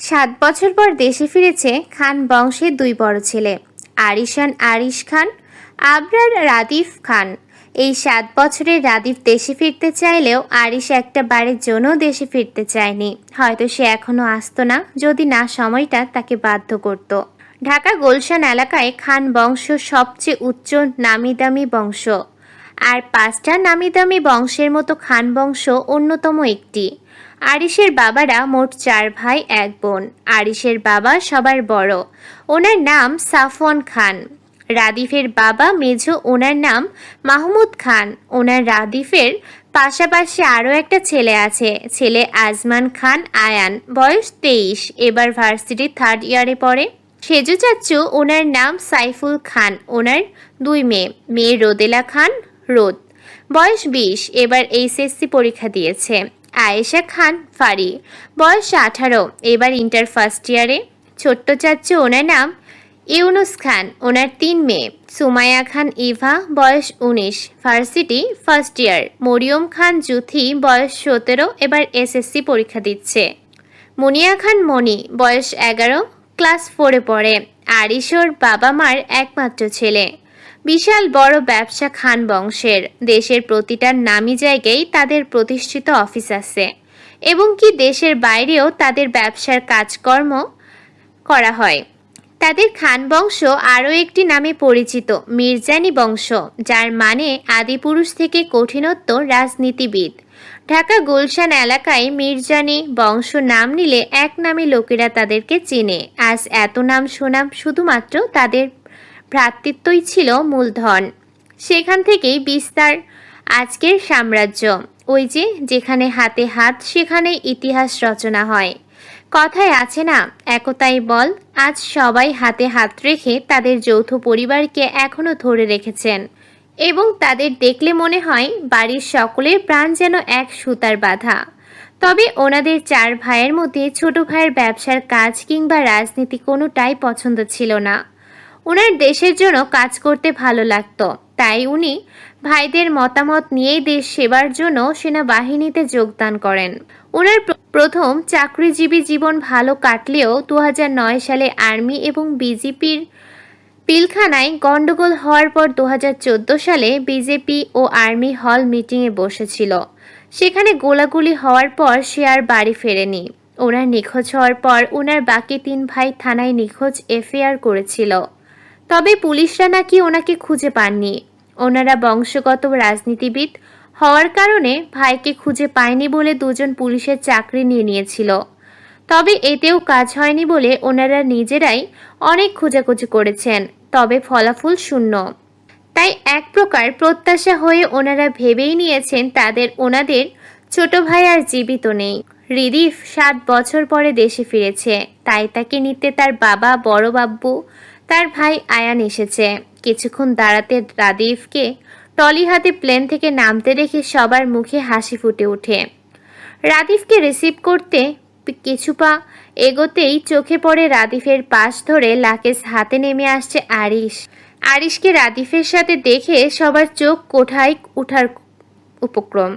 7 বছর পর দেশে ফিরেছে খান বংশের দুই বড় ছেলে, আরিশান আরিশ খান, আবরার রাদিফ খান। এই 7 বছরে রাদিফ দেশে ফিরতে চাইলেও আরিশ একটা বারের জন্য দেশে ফিরতে চায়নি। হয়তো সে এখনো আসতো না যদি না সময়টা তাকে বাধ্য করত। ঢাকা গুলশান এলাকায় খান বংশ সবচেয়ে উচ্চ নামিদামি বংশ, আর 5টা নামিদামি বংশের মতো খান বংশ অন্যতম একটি। আরিশের বাবারা মোট 4 ভাই 1 বোন। আরিশের বাবা সবার বড়, ওনার নাম সাফওয়ান খান। রাদিফের বাবা মেজো, ওনার নাম মাহমুদ খান। ওনার রাদিফের পাশাপাশি আরও একটা ছেলে আছে, ছেলে আজমান খান আয়ান, বয়স 23, এবার ভার্সিটি 3rd ইয়ারে পড়ে। সেজু চাচ্চু, ওনার নাম সাইফুল খান। ওনার 2 মেয়ে, মেয়ে রোদেলা খান রোদ, বয়স 20, এবার এইচএসসি পরীক্ষা দিয়েছে। আয়েশা খান ফারি, বয়স 18, এবার ইন্টার 1st ইয়ারে। ছোট্ট চাচ্চু, ওনার নাম ইউনুস খান। ওনার 3 মেয়ে, সুমাইয়া খান ইভা, বয়স 19, ভার্সিটি 1st ইয়ার। মরিয়ম খান জুথি, বয়স 17, এবার এসএসসি পরীক্ষা দিচ্ছে। মুনিয়া খান মনি, বয়স 11, ক্লাস 4-এ পড়ে। আরিশোর বাবা মার একমাত্র ছেলে। বিশাল বড় ব্যবসা খান বংশের। দেশের প্রতিটা নামি জায়গায় তাদের প্রতিষ্ঠিত অফিস আছে, এবং কি দেশের বাইরেও তাদের ব্যবসার কাজকর্ম করা হয়। তাদের খান বংশ আরও একটি নামে পরিচিত, মির্জানি বংশ, যার মানে আদিপুরুষ থেকে কঠিনত্ব রাজনীতিবিদ। ঢাকা গুলশান এলাকায় মির্জানি বংশ নাম নিলে এক নামে লোকেরা তাদেরকে চেনে। আজ এত নাম শোনাম শুধুমাত্র তাদের ভ্রাতৃত্বই ছিল মূলধন। সেখান থেকেই বিস্তার আজকের সাম্রাজ্য। ওই যে যেখানে হাতে হাত সেখানে ইতিহাস রচনা হয়। কথায় আছে না, একতাই বল। আজ সবাই হাতে হাত রেখে তাদের যৌথ পরিবারকে এখনো ধরে রেখেছেন, এবং তাদের দেখলে মনে হয় বাড়ির সকলের প্রাণ যেন এক সুতার বাঁধা। তবে ওনাদের 4 ভাইয়ের মধ্যে ছোট ভাইয়ের ব্যবসার কাজ কিংবা রাজনীতি কোনোটাই পছন্দ ছিল না। ওনার দেশের জন্য কাজ করতে ভালো লাগতো, তাই উনি ভাইদের মতামত নিয়েই দেশ সেবার জন্য সেনাবাহিনীতে যোগদান করেন। ওনার প্রথম চাকরিজীবী জীবন ভালো কাটলেও 2009 সালে আর্মি এবং বিজেপির পিলখানায় গন্ডগোল হওয়ার পর 2014 সালে বিজেপি ও আর্মি হল মিটিংয়ে বসেছিল। সেখানে গোলাগুলি হওয়ার পর সে আর বাড়ি ফেরেনি। ওনার নিখোঁজ হওয়ার পর ওনার বাকি 3 ভাই থানায় নিখোঁজ এফআইআর করেছিল, তবে পুলিশরা নাকি ওনাকে খুঁজে পাননি। ওনারা বংশগত রাজনীতিবিদ হওয়ার কারণে ভাইকে খুঁজে পায়নি বলে 2 জন পুলিশের চাকরি নিয়ে নিয়েছিল। তবে এতেও কাজ হয়নি বলে ওনারা নিজেরাই অনেক খোঁজাখুঁজি করেছেন, তবে ফলাফল শূন্য। তাই এক প্রকার প্রত্যাশা হয়ে ওনারা ভেবেই নিয়েছেন ওনাদের ছোট ভাই আর জীবিত নেই। রিদিফ 7 বছর পরে দেশে ফিরেছে, তাই তাকে নিতে তার বাবা বড় বাব্বু, তার ভাই আয়ান এসেছে। কিছুক্ষণ দাঁড়াতে রাদিফকে টলি হাতে প্লেন থেকে নামতে দেখে সবার মুখে হাসি ফুটে ওঠে। রাদিফকে রিসিভ করতে কিছু পা এগোতেই চোখে পড়ে রাদিফের পাশ ধরে লাকেজ হাতে নেমে আসছে আরিশ। আরিশকে রাদিফের সাথে দেখে সবার চোখ কোঠায় ওঠার উপক্রম।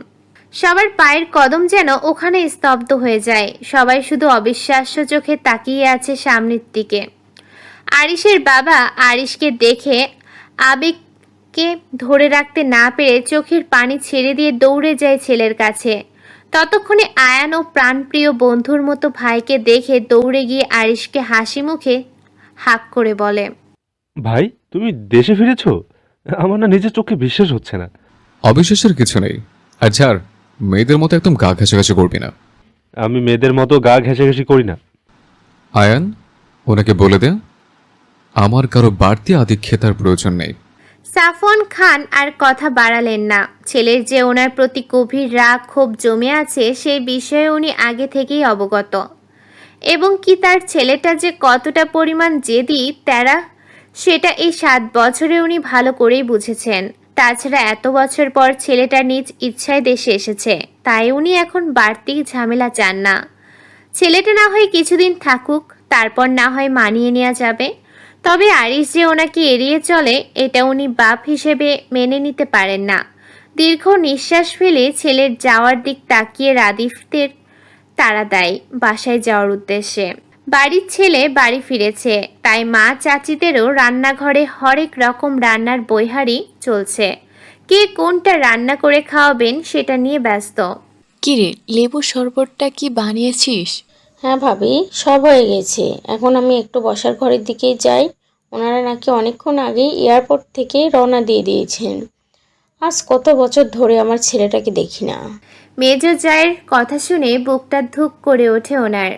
সবার পায়ের কদম যেন ওখানে স্তব্ধ হয়ে যায়। সবাই শুধু অবিশ্বাস্য চোখে তাকিয়ে আছে সামনের দিকে। আরিশের বাবা আরিশকে দেখে আবেগকে ধরে রাখতে না পেরে চোখের পানি ছেড়ে দিয়ে দৌড়ে যায় ছেলের কাছে। ততক্ষণে আয়ান ও প্রাণপ্রিয় বন্ধুর মতো ভাইকে দেখে দৌড়ে গিয়ে আরিশকে হাসি মুখে হাক করে বলে, ভাই তুমি দেশে ফিরেছো? আমার না নিজের চোখে বিশ্বাস হচ্ছে না। অবিশ্বাসের কিছু নেই। আর ছাড়, মেয়েদের মতো একদম গা ঘেঁষাঘেঁষি করবি না। আমি মেয়েদের মতো গা ঘেঁষাঘেঁষি করি না। আয়ান, ওনাকে বলে দে আমার কারো বাড়তি আধিক্যতার প্রয়োজন নেই। সাফওয়ান খান আর কথা বাড়ালেন না। ছেলের যে ওনার প্রতি গভীর রাগ ক্ষোভ জমে আছে সেই বিষয়ে উনি আগে থেকেই অবগত, এবং কি তার ছেলেটা যে কতটা পরিমাণ জেদি তেরা সেটা এই 7 বছরে উনি ভালো করেই বুঝেছেন। তাছাড়া এত বছর পর ছেলেটা নিজ ইচ্ছায় দেশে এসেছে, তাই উনি এখন বাড়তি ঝামেলা চান না। ছেলেটা না হয় কিছুদিন থাকুক, তারপর না হয় মানিয়ে নেওয়া যাবে। তবে আরিশ যে ওনাকে এড়িয়ে চলে এটা উনি বাপ হিসেবে মেনে নিতে পারেন না। দীর্ঘ নিঃশ্বাস ফেলে ছেলের যাওয়ার দিক তাকিয়ে রাদিফদের তাড়া দেয় বাসায় যাওয়ার উদ্দেশ্যে। বাড়ির ছেলে বাড়ি ফিরেছে, তাই মা চাচিদেরও রান্নাঘরে হরেক রকম রান্নার বৈহারি চলছে। কে কোনটা রান্না করে খাওয়াবেন সেটা নিয়ে ব্যস্ত। কিরে, লেবুর শরবতটা কি বানিয়েছিস? হ্যাঁ ভাবি, সব হয়ে গেছে। এখন আমি একটু বসার ঘরের দিকেই যাই। ওনারা নাকি অনেকক্ষণ আগেই এয়ারপোর্ট থেকে রওনা দিয়ে দিয়েছেন। আজ কত বছর ধরে আমার ছেলেটাকে দেখি না। মেজ জায়ের কথা শুনে বুকটা ধুক করে ওঠে ওনার।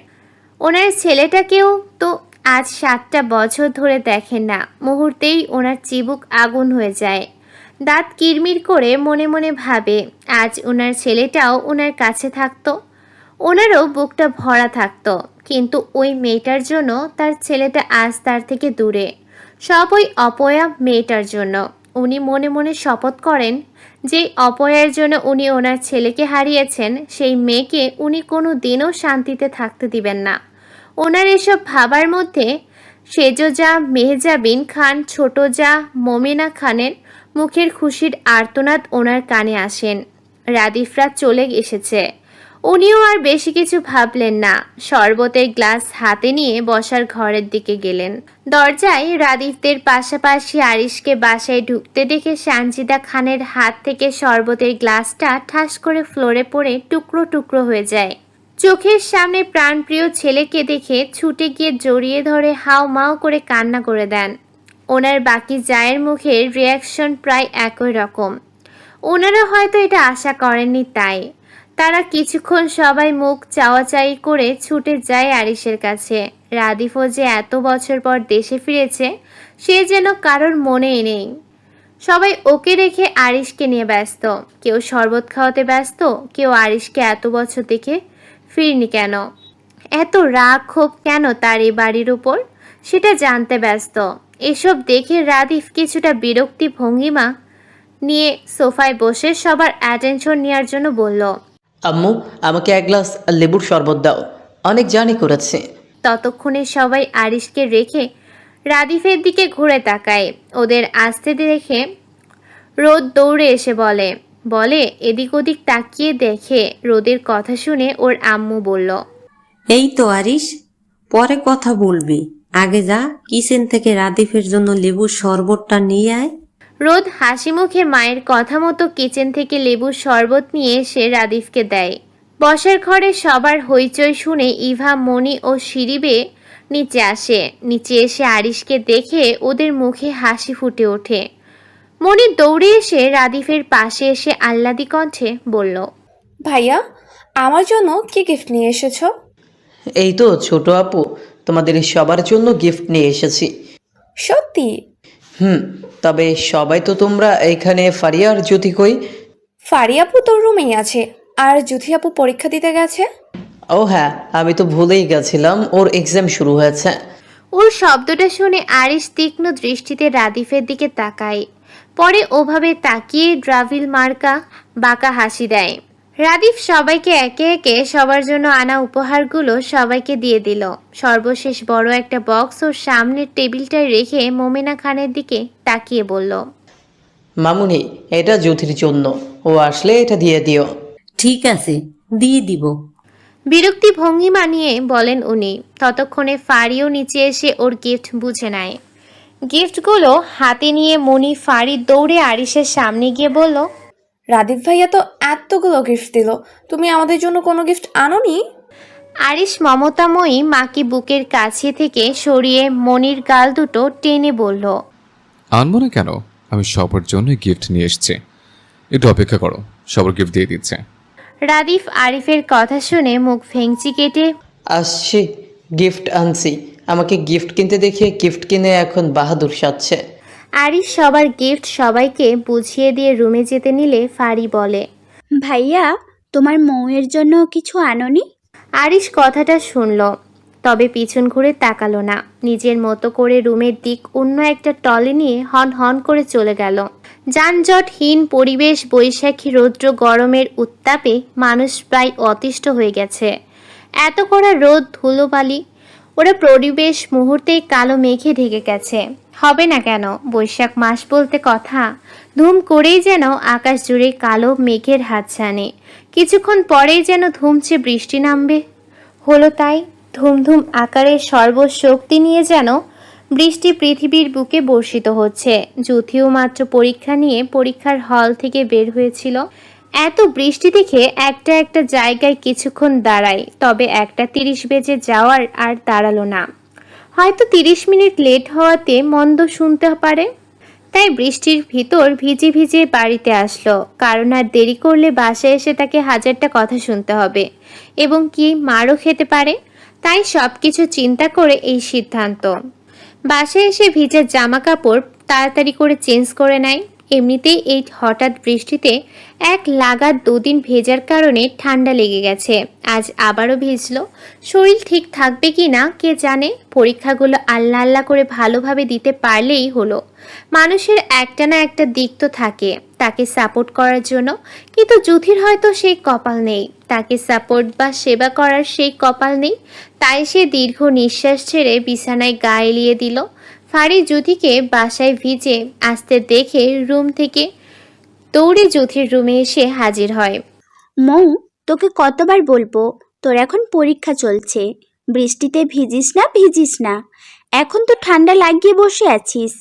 ওনার ছেলেটাকেও তো আজ 7টা বছর ধরে দেখেন না। মুহূর্তেই ওনার চিবুক আগুন হয়ে যায়। দাঁত কিরমির করে মনে মনে ভাবে আজ ওনার ছেলেটাও ওনার কাছে থাকতো, ওনারও বুকটা ভরা থাকতো। কিন্তু ওই মেয়েটার জন্য তার ছেলেটা আজ তার থেকে দূরে। সব ওই অপয়া মেয়েটার জন্য। উনি মনে মনে শপথ করেন যে অপয়ার জন্য উনি ওনার ছেলেকে হারিয়েছেন, সেই মেয়েকে উনি কোনো দিনও শান্তিতে থাকতে দিবেন না। ওনার এসব ভাবার মধ্যে সেজ যা মেহজাবিন খান, ছোট যা মোমেনা খানের মুখের খুশির আর্তনাদ ওনার কানে আসেন। রাদিফরা চলে এসেছে। উনিও আর বেশি কিছু ভাবলেন না, শরবতের গ্লাস হাতে নিয়ে বসার ঘরের দিকে গেলেন। দরজায় রাদিফদের পাশাপাশি আরিশকে বাসায় ঢুকতে দেখে সানজিদা খানের হাত থেকে শরবতের গ্লাসটা ঠাস করে ফ্লোরে পড়ে টুকরো টুকরো হয়ে যায়। চোখের সামনে প্রাণপ্রিয় ছেলেকে দেখে ছুটে গিয়ে জড়িয়ে ধরে হাও মাও করে কান্না করে দেন। ওনার বাকি জায়ের মুখের রিয়াকশন প্রায় একই রকম। ওনারা হয়তো এটা আশা করেননি, তাই তারা কিছুক্ষণ সবাই মুখ চাওয়াচাই করে ছুটে যায় আরিশের কাছে। রাদিফও যে এত বছর পর দেশে ফিরেছে সে যেন কারোর মনেই নেই। সবাই ওকে রেখে আরিশকে নিয়ে ব্যস্ত। কেউ শরবত খাওয়াতে ব্যস্ত, কেউ আরিশকে এত বছর দেখে ফিরনি কেন, এত রাগ ক্ষোভ কেন তার এই বাড়ির উপর, সেটা জানতে ব্যস্ত। এসব দেখে রাদিফ কিছুটা বিরক্তি ভঙ্গিমা নিয়ে সোফায় বসে সবার অ্যাটেনশন নেওয়ার জন্য বলল, আম্মু, আমাকে এক গ্লাস লেবুর শরবত দাও, অনেক জার্নি করেছে। ততক্ষণে সবাই আরিশকে রেখে রাদিফের দিকে ঘুরে তাকায়। ওদের আসতে দেখে রোদ দৌড়ে এসে বলে এদিক ওদিক তাকিয়ে দেখে রোদের কথা শুনে ওর আম্মু বলল, এই তো আরিশ, পরে কথা বলবি, আগে যা কিচেন থেকে রাদিফের জন্য লেবুর শরবতটা নিয়ে আয়। রোদ হাসি মুখে মায়ের কথা মতো কিচেন থেকে লেবুর শরবত নিয়ে এসে রাদিফকে দেয়। বসার ঘরে সবার হইচই শুনে ইভা, মনি ও সিঁড়ি বেয়ে নিচে আসে। নিচে এসে আরিশকে দেখে ওদের মুখে হাসি ফুটে ওঠে। মনি দৌড়ে এসে রাদিফের পাশে এসে আহ্লাদি কণ্ঠে বলল, ভাইয়া, আমার জন্য কি গিফট নিয়ে এসেছো? এই তো ছোট আপু, তোমাদের সবার জন্য গিফট নিয়ে এসেছি। সত্যি? তবে সবাই তো তোমরা এইখানে, ফারিয়া আর জ্যোতি কই? ফারিয়া আপু তোর রুমেই আছে, আর জ্যোতি আপু পরীক্ষা দিতে গেছে। ও হ্যাঁ, আমি তো ভুলেই গেছিলাম, ওর এক্সাম শুরু হয়েছে। ওর শব্দটা শুনে আরিশ তীক্ষ্ণ দৃষ্টিতে রাদিফের দিকে তাকায়। পরে ওভাবে তাকিয়ে ড্রাভিল মার্কা বাঁকা হাসি দেয়। রাদিফ সবাইকে একে একে সবার জন্য আনা উপহারগুলো সবাইকে দিয়ে দিল। সর্বশেষ বড় একটা বক্স ওর সামনের টেবিলটায় রেখে মোমেনা খানের দিকে তাকিয়ে বলল, মামুনি, এটা জ্যোতির জন্য, ও আসলে এটা দিয়ে দিও। ঠিক আছে, দিয়ে দিব। বিরক্তি ভঙ্গিমা নিয়ে বলেন উনি। ততক্ষণে ফারিও নিচে এসে ওর গিফট বুঝে নেয়। গিফটগুলো হাতে নিয়ে মনি ফারি দৌড়ে আরিশের সামনে গিয়ে বলল, রাদীপ ভাইয়া তো এতগুলো গিফট দিল, তুমি আমাদের জন্য কোনো গিফট আনোনি? আরিশ মমতাময়ী মাকে বুকের কাছে থেকে সরিয়ে মনির গাল দুটো টেনে বলল, আনবো না কেন, আমি সবার জন্য গিফট নিয়ে এসেছি, একটু অপেক্ষা করো, সবার গিফট দিয়ে দিচ্ছে। রাদিফ আরিফের কথা শুনে মুখ ভেঙচি কেটে, আসছি, গিফট আনছি। আমাকে গিফট কিনতে দেখিয়ে গিফট কিনে এখন বাহাদুর সাজছে। আরিশ সবার গিফট সবাইকে বুঝিয়ে দিয়ে রুমে যেতে নিলে ফারি বলে, ভাইয়া, তোমার মৌয়ের জন্য কিছু আনোনি? আরিশ কথাটা শুনল, তবে পিছন ঘুরে তাকালো না। নিজের মতো করে রুমের দিক অন্য একটা টলে নিয়ে হন হন করে চলে গেল। যানজটহীন পরিবেশ, বৈশাখী রৌদ্র গরমের উত্তাপে মানুষ প্রায় অতিষ্ঠ হয়ে গেছে। এত কড়া রোদ, ধুলোবালি, ওরা পরিবেশ মুহূর্তেই কালো মেঘে ঢেকে গেছে। হবে না কেন, বৈশাখ মাস বলতে কথা। ধুম করেই যেন আকাশ জুড়ে কালো মেঘের হাতছানি। কিছুক্ষণ পরেই যেন ধুমছে বৃষ্টি নামবে। হলো তাই। ধুমধুম আকারের সর্বশক্তি নিয়ে যেন বৃষ্টি পৃথিবীর বুকে বর্ষিত হচ্ছে। যুথিও মাত্র পরীক্ষা নিয়ে পরীক্ষার হল থেকে বের হয়েছিল। এত বৃষ্টি দেখে একটা একটা জায়গায় কিছুক্ষণ দাঁড়ায়, তবে 1:30 বেজে যাওয়ার আর দাঁড়ালো না। হয়তো 30 মিনিট লেট হওয়াতে মন্দ শুনতে পারে, তাই বৃষ্টির ভিতর ভিজে ভিজে বাড়িতে আসলো, কারণ আর দেরি করলে বাসায় এসে তাকে হাজারটা কথা শুনতে হবে এবং কি মারও খেতে পারে। তাই সব কিছু চিন্তা করে এই সিদ্ধান্ত। বাসায় এসে ভিজে জামা কাপড় তাড়াতাড়ি করে চেঞ্জ করে নেয়। এমনিতেই এই হঠাৎ বৃষ্টিতে এক লাগাত 2 দিন ভেজার কারণে ঠান্ডা লেগে গেছে। আজ আবারও ভিজলো। শরীর ঠিক থাকবে কি না কে জানে। পরীক্ষাগুলো আল্লাহ আল্লাহ করে ভালোভাবে দিতে পারলেই হলো। মানুষের একটা না একটা দিক তো থাকে তাকে সাপোর্ট করার জন্য, কিন্তু যুথির হয়তো সেই কপাল নেই। তাকে সাপোর্ট বা সেবা করার সেই কপাল নেই। তাই সে দীর্ঘ নিঃশ্বাস ছেড়ে বিছানায় গা এলিয়ে দিল। ফারি যুথিকে বাসায় ভিজে আসতে দেখে রুম থেকে দৌড়ে যুথির রুমে এসে হাজির হয়। মৌ, তোকে কতবার বলবো, তোর এখন পরীক্ষা চলছে, বৃষ্টিতে ভিজিস না ভিজিস না। এখন তো ঠান্ডা লাগিয়ে বসে আছিস,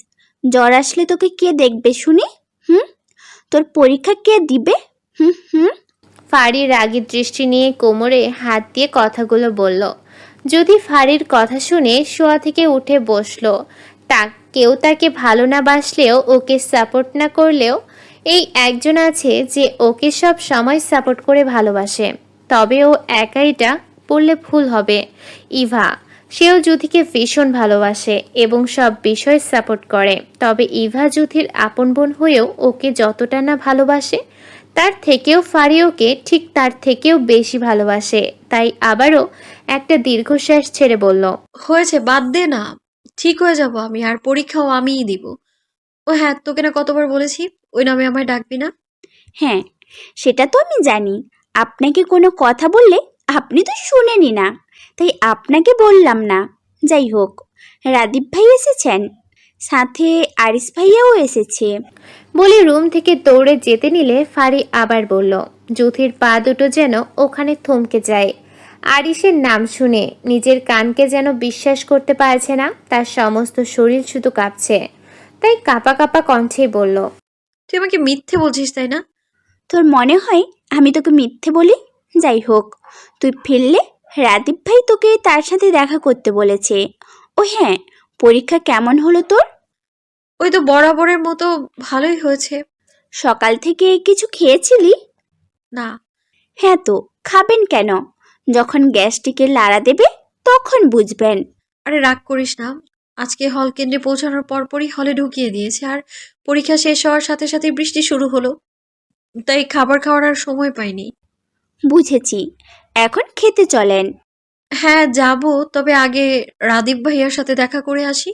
জ্বর আসলে তোকে কে দেখবে শুনি? তোর পরীক্ষা কে দিবে? হুম। ফারি রাগী দৃষ্টি নিয়ে কোমরে হাত দিয়ে কথাগুলো বলল। যদি ফারির কথা শুনে শোয়া থেকে উঠে বসলো। কেউ তাকে ভালো না বাসলেও, ওকে সাপোর্ট না করলেও এই একজন আছে যে ওকে সব সময় সাপোর্ট করে ভালোবাসে। তবে ও একাইটা বললে ভুল হবে। ইভা, সেও যুথিকে ভীষণ ভালোবাসে এবং সব বিষয়ে সাপোর্ট করে। তবে ইভা যুথির আপন বোন হয়েও ওকে যতটা না ভালোবাসে, তার থেকেও ফারি ওকে ঠিক তার থেকেও বেশি ভালোবাসে। তাই আবারও একটা দীর্ঘশ্বাস ছেড়ে বলল, হয়েছে, বাদ দে না, ঠিক হয়ে যাব আমি, আর পরীক্ষাও আমিই দিব। ও হ্যাঁ, তোকে না কতবার বলেছি ওই নামে আমায় ডাকবি না। হ্যাঁ, সেটা তো আমি জানি। আপনাকে কোনো কথা বললে আপনি তো শুনেনি না, তাই আপনাকে বললাম না। যাই হোক, রাদীপ ভাই এসেছেন, সাথে আরিস ভাইয়াও এসেছে। বলে রুম থেকে দৌড়ে যেতে নিলে ফারি আবার বলল। যুথির পা দুটো যেন ওখানে থমকে যায়। আরিসের নাম শুনে নিজের কানকে যেন বিশ্বাস করতে পারছে না। তার সমস্ত শরীর শুধু কাঁপছে। তাই কাঁপা কাঁপা কণ্ঠেই বলল, তুই আমাকে মিথ্যে বলছিস তাই না? তোর মনে হয় আমি তোকে মিথ্যে বলি? যাই হোক, তুই ফিরলে রাদীপ ভাই তোকে তার সাথে দেখা করতে বলেছে। ও হ্যাঁ, পরীক্ষা কেমন হলো তোর? ওই তো বরাবরের মতো ভালোই হয়েছে। সকাল থেকে কিছু খেয়েছিলি? না। হ্যাঁ, তো খাবেন কেন? যখন গ্যাস্ট্রিকে লাড়া দেবে তখন বুঝবেন। আরে রাগ করিস না, আজকে হল কেন্দ্রে পৌঁছানোর পরপরই হলে ঢুকিয়ে দিয়েছে, আর পরীক্ষা শেষ হওয়ার সাথে সাথে বৃষ্টি শুরু হলো, তাই খাবার খাওয়ার আর সময় পাইনি। বুঝেছি, এখন খেতে চলেন। হ্যাঁ যাব, তবে আগে রাদীপ ভাইয়ার সাথে দেখা করে আসি।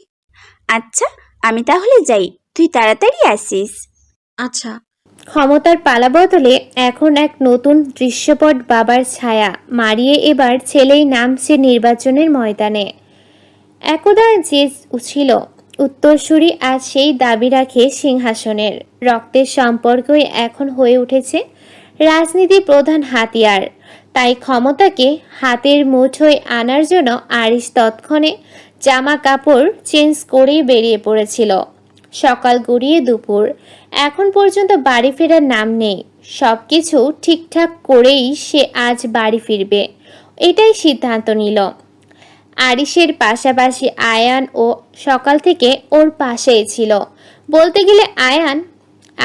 আচ্ছা, আমি তাহলে যাই, তুই তাড়াতাড়ি আসিস। আচ্ছা। ক্ষমতার পালা বদলে এখন এক নতুন দৃশ্যপট বাবার ছায়া মারিয়ে এবার ছেলেই নামছে নির্বাচনের ময়দানে। একদা যে ছিল উত্তরসূরি, আজ সেই দাবি রাখে সিংহাসনের। রক্তের সম্পর্কই এখন হয়ে উঠেছে রাজনীতির প্রধান হাতিয়ার। তাই ক্ষমতাকে হাতের মুঠোয় আনার জন্য আরিস তৎক্ষণে জামা কাপড় চেঞ্জ করেই বেরিয়ে পড়েছিল। সকাল গড়িয়ে দুপুর, এখন পর্যন্ত বাড়ি ফেরার নাম নেই। সব কিছু ঠিকঠাক করেই সে আজ বাড়ি ফিরবে, এটাই সিদ্ধান্ত নিল। আরিসের পাশাপাশি আয়ান ও সকাল থেকে ওর পাশেই ছিল। বলতে গেলে আয়ান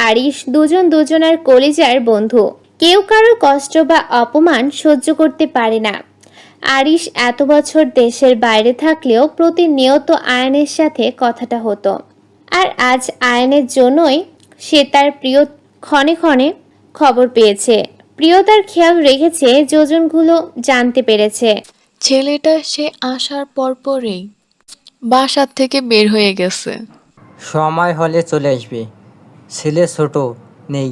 আরিস দুজন দুজনের কলিজার বন্ধু। কেউ কারোর কষ্ট বা অপমান সহ্য করতে পারে না। আরিস এত বছর দেশের বাইরে থাকলেও প্রতিনিয়ত আয়ানের সাথে কথাটা হতো। আর আজ আয়ানের জন্যই সে তার প্রিয় ক্ষণে ক্ষণে খবর পেয়েছে। প্রিয়তার খেয়াল রেখেছে, যোজনগুলো জানতে পেরেছে। ছেলেটা সে আসার পরপরই বাসার থেকে বের হয়ে গেছে। সময় হলে চলে আসবে। ছেলে ছোট নেই,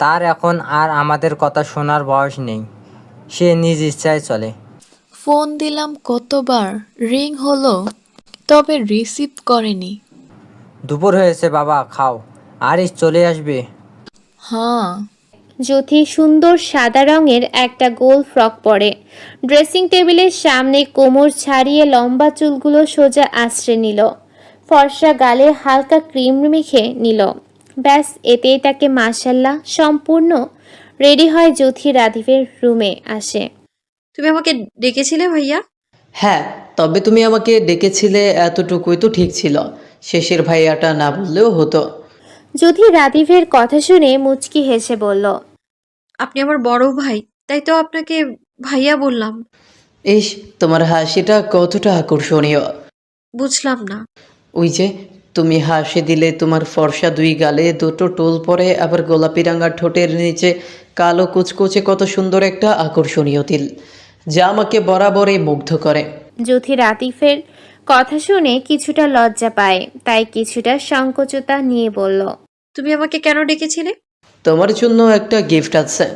তার এখন আর আমাদের কথা শোনার বয়স নেই, সে নিজ ইচ্ছায় চলে। ফোন দিলাম কতবার, রিং হলো, তবে রিসিভ করেনি। দুপুর হয়েছে বাবা, খাও। আরিস চলে আসবে। হ্যাঁ। জ্যোতি সুন্দর সাদা রঙের একটা গোল ফ্রক পরে ড্রেসিং টেবিলের সামনে কোমর ছাড়িয়ে লম্বা চুলগুলো সোজা আশ্রে নিল, ফর্সা গালে হালকা ক্রিম মেখে নিল। ব্যাস এতেই তাকে মাশাল্লাহ সম্পূর্ণ রেডি হয় জ্যোতি রাধিফের রুমে আসে। তুমি আমাকে ডেকেছিলে ভাইয়া? হ্যাঁ, তবে তুমি আমাকে ডেকেছিলে এতটুকুই তো ঠিক ছিল, শেষের ভাইয়াটা না বললেও হতো। জ্যোতি রাধিফের কথা শুনে মুচকি হেসে বলল, আপনি আমার বড় ভাই, তাই তো আপনাকে ভাইয়া বললাম। ইস, তোমার হাসিটা কতটা আকর্ষণীয়। বুঝলাম না। ওই যে তুমি হাসি দিলে তোমার ফর্সা দুই গালে দুটো টোল পরে, আবার গোলাপি রাঙা ঠোঁটের নিচে কালো কুচকুচে কত সুন্দর একটা আকর্ষণীয় তিল, যা আমাকে বরাবরই মুগ্ধ করে। জ্যোতি রাধিফের কথা শুনে কিছুটা লজ্জা পায়, তাই কিছুটা সংকোচতা নিয়ে বলল, তুমি আমাকে কেন ডেকেছিলে? তোমার জন্য একটা গিফট আছে।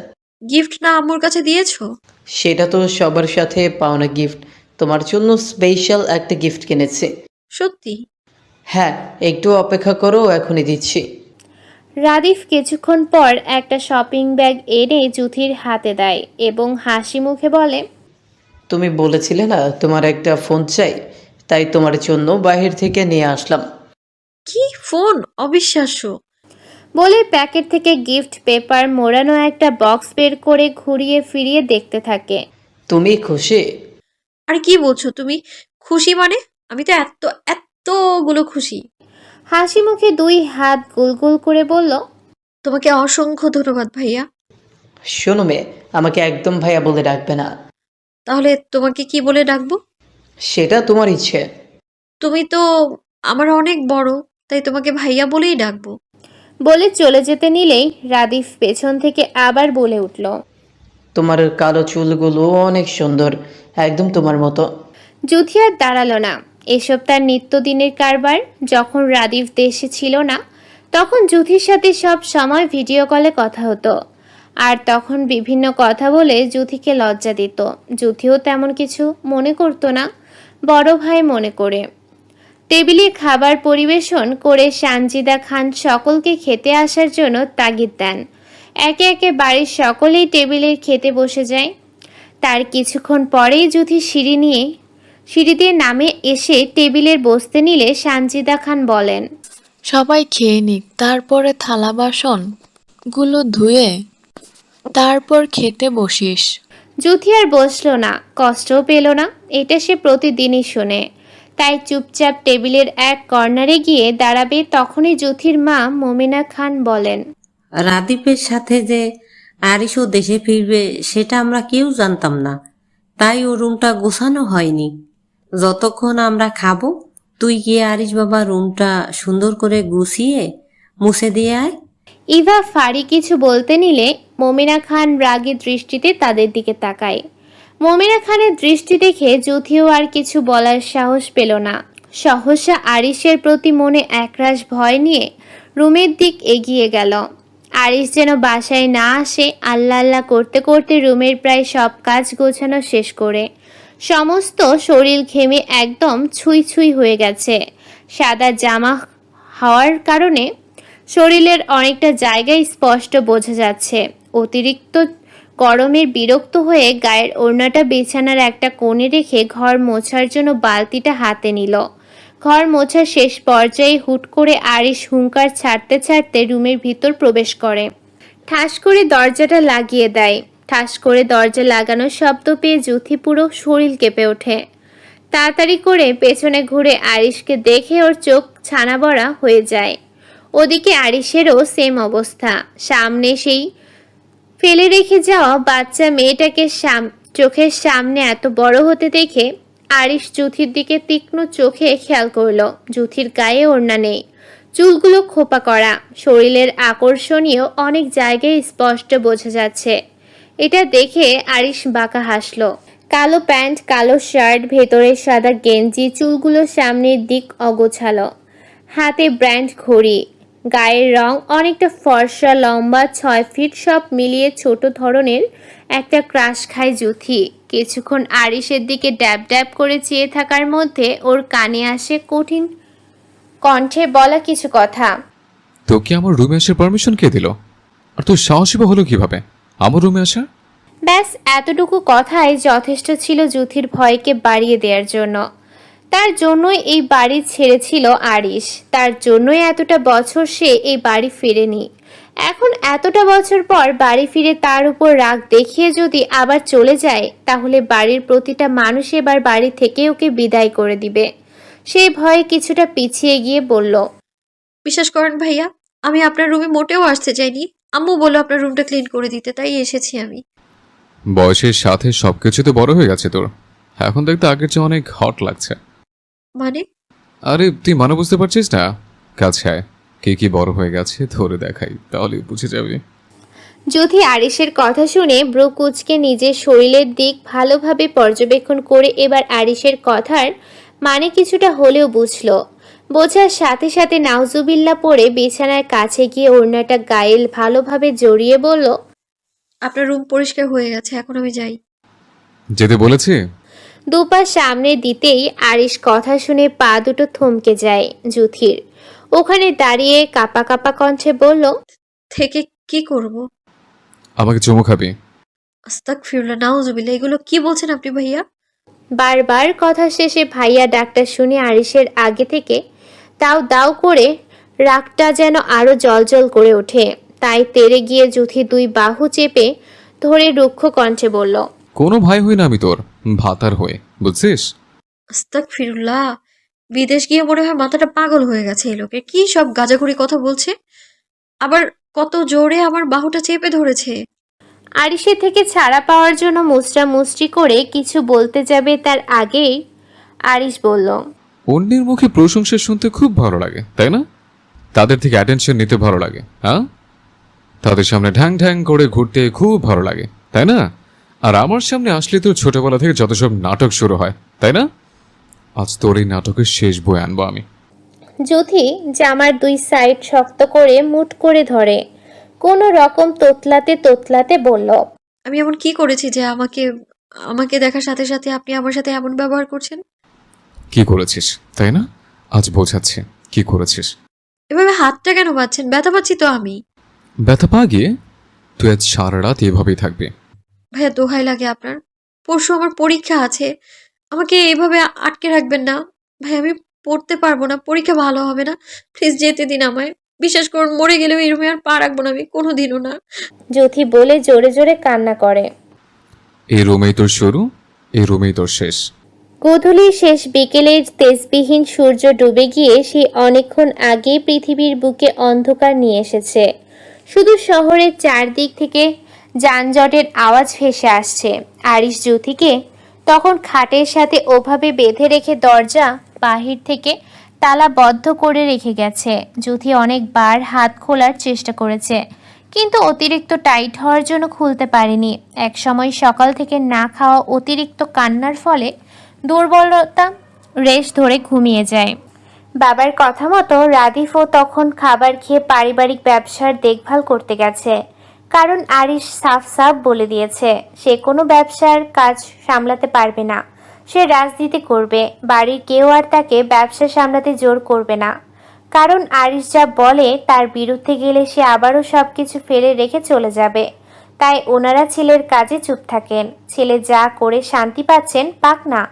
গিফট না আম্মুর কাছে দিয়েছো? সেটা তো সবার সাথে পাওনা গিফট, তোমার জন্য স্পেশাল একটা গিফট কিনেছি। সত্যি? হ্যাঁ, একটু অপেক্ষা করো, এখনই দিচ্ছি। রাদিফ কিছুক্ষণ পর একটা শপিং ব্যাগ এনে জ্যোতির হাতে দেয় এবং হাসি মুখে বলে, তুমি বলেছিলে না তোমার একটা ফোন চাই, তাই তোমার জন্য বাহির থেকে নিয়ে আসলাম। কি ফোন? অবিশ্বাস্য। বলে প্যাকেট থেকে গিফট পেপার মোড়ানো একটা বক্স বের করে ঘুরিয়ে ফিরিয়ে দেখতে থাকে। তুমি খুশি? আর কি বলছো তুমি? খুশি মানে? আমি তো এতগুলো খুশি। হাসি মুখে দুই হাত গুলগুল করে বলল, তোমাকে অসংখ্য ধন্যবাদ ভাইয়া। শোনো মেয়ে, আমাকে একদম ভাইয়া বলে ডাকবে না। তাহলে তোমাকে কি বলে ডাকবো? সেটা তোমার ইচ্ছে। তুমি তো আমার অনেক বড়, তাই তোমাকে ভাইয়া বলেই ডাকবো। বলে চলে যেতে নিলেই রাদিফ পেছন থেকে আবার বলে উঠল, তোমার কালো চুলগুলো অনেক সুন্দর, একদম তোমার মতো। জ্যোতি আর দাঁড়ালো না। এসব তার নিত্যদিনের কারবার। যখন রাদিফ দেশে ছিল না তখন জ্যোতির সাথে সব সময় ভিডিও কলে কথা হতো, আর তখন বিভিন্ন কথা বলে জ্যোতিকে লজ্জা দিত। জ্যোতিও তেমন কিছু মনে করতো না, বড় ভাই মনে করে। টেবিলে খাবার পরিবেশন করে সানজিদা খান সকলকে খেতে আসার জন্য তাগিদ দেন। একে একে বাড়ির সকলেই টেবিলে খেতে বসে যায়। তার কিছুক্ষণ পরেই জ্যোতি সিঁড়ি দিয়ে নামে এসে টেবিলের বসতে নিলে সানজিদা খান বলেন, সবাই খেয়ে নিক, তারপরে থালা বাসন গুলো ধুয়ে তারপর খেতে বসিস। জ্যোতি আর বসলো না, কষ্টও পেল না। এটা সে প্রতিদিনই শোনে। তাই চুপচাপ টেবিলের এক কর্নারে গিয়ে দাঁড়াবে। তখনই জ্যোতির মা মমিনা খান বলেন, রাদীপের সাথে যে আরিশও দেশে ফিরবে সেটা আমরা কেউ জানতাম না, তাই ও রুমটা গোছানো হয়নি। যতক্ষণ আমরা খাবো তুই গিয়ে আরিশ বাবা রুমটা সুন্দর করে গুছিয়ে মুছে দিয়ে আয়। ইভা ফারি কিছু বলতে নিলে মমিনা খান রাগী দৃষ্টিতে তাদের দিকে তাকায়। মমিনা খানের দৃষ্টি দেখে জ্যোতিও আর কিছু বলার সাহস পেল না। সহসা আরিশের প্রতি মনে একরাশ ভয় নিয়ে রুমের দিক এগিয়ে গেল। আরিশ যেন বাসায় না আসে আল্লাহ আল্লাহ করতে করতে রুমের প্রায় সব কাজ গোছানো শেষ করে সমস্ত শরীর ঘেমে একদম ছুঁই ছুঁই হয়ে গেছে। সাদা জামা হওয়ার কারণে শরীরের অনেকটা জায়গায় স্পষ্ট বোঝা যাচ্ছে। অতিরিক্ত গরমের বিরক্ত হয়ে গায়ের ওড়নাটা বিছানার একটা কোণে রেখে ঘর মোছার জন্য বালতিটা হাতে নিল। ঘর মোছার শেষ পর্যায়ে হুট করে আরিশ হুঙ্কার ছাড়তে ছাড়তে রুমের ভিতর প্রবেশ করে। ঠাস করে দরজাটা লাগিয়ে দেয়। ঠাস করে দরজা লাগানোর শব্দ পেয়ে জ্যোতি পুরো শরীর কেঁপে ওঠে। তাড়াতাড়ি করে পেছনে ঘুরে আরিশকে দেখে ওর চোখ ছানা বড়া হয়ে যায়। ওদিকে আরিশেরও সেম অবস্থা। সামনে সেই ফেলে রেখে যাওয়া বাচ্চা মেয়েটাকে চোখের সামনে এত বড় হতে দেখে আরিশ জ্যোতির দিকে তীক্ষ্ণ চোখে খেয়াল করলো। জ্যোতির গায়ে ওড়না নেই, চুলগুলো খোপা করা, শরীরের আকর্ষণীয় অনেক জায়গায় স্পষ্ট বোঝা যাচ্ছে। এটা দেখে আরিশ বাঁকা হাসলো। কালো প্যান্ট, কালো শার্ট, ভেতরে সাদা গেঞ্জি, চুলগুলো সামনের দিক অগোছালো, হাতে ব্র্যান্ড ঘড়ি, গায়ের রং অনেকটা ফর্সা, লম্বা 6 ফিট, সব মিলিয়ে ছোট ধরনের একটা ক্রাশ খায় জ্যোতি। কিছুক্ষণ আরিশের দিকে ড্যাব ড্যাব করে চেয়ে থাকার মধ্যে ওর কানে আসে কঠিন কণ্ঠে বলা কিছু কথা। তোকে আমার রুমে আসার পারমিশন কে দিল? আর তোর সাহসী বা হলো কিভাবে আমার রুমে আসা? ব্যাস এতটুকু কথাই যথেষ্ট ছিল জুথির ভয়কে বাড়িয়ে দেওয়ার জন্য। তার জন্যই এই বাড়ি ছেড়েছিল আরিশ, তার জন্যই এতটা বছর সে এই বাড়ি ফেরেনি। এখন এতটা বছর পর বাড়ি ফিরে তার উপর রাগ দেখিয়ে যদি আবার চলে যায়, তাহলে বাড়ির প্রতিটা মানুষ এবার বাড়ি থেকে ওকে বিদায় করে দিবে। সেই ভয়ে কিছুটা পিছিয়ে গিয়ে বলল, বিশ্বাস করেন ভাইয়া, আমি আপনার রুমে মোটেও আসতে চাইনি। আম্মু বললো আপনার রুমটা ক্লিন করে দিতে, তাই এসেছি আমি। বয়সের সাথে সবকিছু তো বড় হয়ে গেছে তোর, এখন দেখতে আগের চেয়ে অনেক হট লাগছে। মানে? আরে তুই মানে বুঝতে পারছিস না? কাছে আয়, কে কি বড় হয়ে গেছে ধরে দেখাই, তাহলে বুঝে যাবি। যুথি আরিশের কথা শুনে ব্রু কুচকে নিজের শরীরের দিক ভালোভাবে পর্যবেক্ষণ করে এবার আরিশের কথার মানে কিছুটা হলেও বুঝল। বোঝার সাথে সাথে নাউজুবিল্লা পড়ে বিছানার কাছে গিয়ে ওড়নাটা গায়ে ভালোভাবে জড়িয়ে বলল, আপনার রুম পরিষ্কার হয়ে গেছে, এখন আমি যাই। যেতে বলেছি। দুপা সামনে দিতেই আরিশ কথা শুনে পা দুটো থমকে যায় যুথির। ওখানে দাঁড়িয়ে কাপা কাপা কণ্ঠে বলল, থেকে কি করব? আমাকে চুমু খাবি? আস্তাগফিরুল্লাহ, নাউজুবিল্লাহ, এগুলো কি বলছেন আপনি ভাইয়া? বারবার কথা শেষে ভাইয়া ডাক্তার শুনে আরিশের আগে থেকে দাও দাও করে রাগটা যেন আরো জলজল করে ওঠে। তাই তেড়ে গিয়ে যুথি দুই বাহু চেপে ধরে রুক্ষ কণ্ঠে বলল, কোনো ভাই হই না আমি তোর, ভাতার হয়ে, বুঝছিস? আস্তাগফিরুল্লাহ, বিদেশ গিয়ে মনে হয় মাথাটা পাগল হয়ে গেছে। এই লোকের কি সব গাঁজাখুরি কথা বলছে, আবার কত জোরে আমার বাহুটা চেপে ধরেছে। আরিশের থেকে ছাড়া পাওয়ার জন্য মুচড়া মুচড়ি করে কিছু বলতে যাবে তার আগেই আরিশ বলল, অন্যের মুখে প্রশংসা শুনতে খুব ভালো লাগে, তাই না? তাদের থেকে অ্যাটেনশন নিতে ভালো লাগে, হ্যাঁ? তাদের সামনে ঢ্যাং ঢ্যাং করে ঘুরতে খুব ভালো লাগে, তাই না? আর আমার সামনে আসলে তো ছোটবেলা থেকে যত সব নাটক শুরু হয়, তাই না? আজ তোর এই নাটকের শেষ বই আনবো আমি। যুথি জামার দুই সাইড শক্ত করে মুঠ করে ধরে কোনো রকম তোতলাতে তোতলাতে বলল, আমি এমন কি করেছি যে আমাকে আমাকে দেখার সাথে সাথে আপনি আমার সাথে এমন ব্যবহার করছেন? কি করেছিস, তাই না? আজ বোঝাচ্ছে কি করেছিস। এভাবে হাতটা কেন পাচ্ছেন? ব্যথা পাচ্ছি তো আমি। ব্যথা পা গিয়ে তুই আজ সারা রাত এভাবেই থাকবি। ভাইয়া দোহাই লাগে আপনার, পরশু আমার পরীক্ষা আছে, আমাকে এইভাবে আটকে রাখবেন না ভাই। আমি পড়তে পারবো না, পরীক্ষা ভালো হবে না, প্লিজ যেতে দিন আমায়। বিশ্বাস করুন, মরে গেলেও এই রুমে আর পা রাখবো না আমি, কোনোদিনও না। যুথি বলে জোরে জোরে কান্না করে। এই রুমেই তোর শুরু, এই রুমেই তোর শেষ। গোধূলি শেষ বিকেলের তেজবিহীন সূর্য ডুবে গিয়ে সে অনেকক্ষণ আগেই পৃথিবীর বুকে অন্ধকার নিয়ে এসেছে। শুধু শহরের চারদিক থেকে যানজটের আওয়াজ ভেসে আসছে। আরিশ যুথিকে তখন খাটের সাথে ওভাবে বেঁধে রেখে দরজা বাহির থেকে তালাবদ্ধ করে রেখে গেছে। যুথি অনেকবার হাত খোলার চেষ্টা করেছে, কিন্তু অতিরিক্ত টাইট হওয়ার জন্য খুলতে পারেনি। একসময় সকাল থেকে না খাওয়া অতিরিক্ত কান্নার ফলে দুর্বলতা রেশ ধরে ঘুমিয়ে যায়। বাবার কথা মতো রাদিফও তখন খাবার খেয়ে পারিবারিক ব্যবসার দেখভাল করতে গেছে। কারণ আরিশ সাফ সাফ বলে দিয়েছে সে কোনো ব্যবসার কাজ সামলাতে পারবে না, সে রাজনীতি করবে। বাড়ির কেউ আর তাকে ব্যবসা সামলাতে জোর করবে না, কারণ আরিশ যা বলে তার বিরুদ্ধে গেলে সে আবারও সব কিছু ফেলে রেখে চলে যাবে। তাই ওনারা ছেলের কাজে চুপ থাকেন। ছেলে যা করে শান্তি পাচ্ছেন পাক না।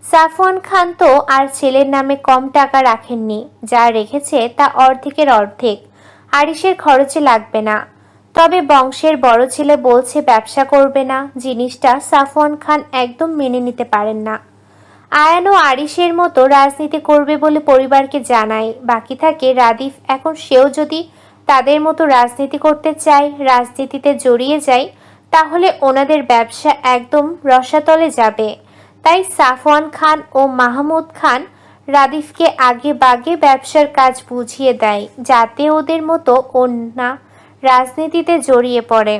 সাফওয়ান খান তো আর ছেলের নামে কম টাকা রাখেননি, যা রেখেছে তা অর্ধেকের অর্ধেক আরিশের খরচে লাগবে না। তবে বংশের বড় ছেলে বলছে ব্যবসা করবে না, জিনিসটা সাফওয়ান খান একদম মেনে নিতে পারেন না। আয়ান ও আরিশের মতো রাজনীতি করবে বলে পরিবারকে জানায়। বাকি থাকে রাদিফ। এখন সেও যদি তাদের মতো রাজনীতি করতে চায়, রাজনীতিতে জড়িয়ে যায়, তাহলে ওনাদের ব্যবসা একদম রসাতলে যাবে। তাই সাফওয়ান খান ও মাহমুদ খান রাদিফকে আগে বাগে ব্যবসার কাজ বুঝিয়ে দেয়, যাতে ওদের মতো অন্য রাজনীতিতে জড়িয়ে পড়ে।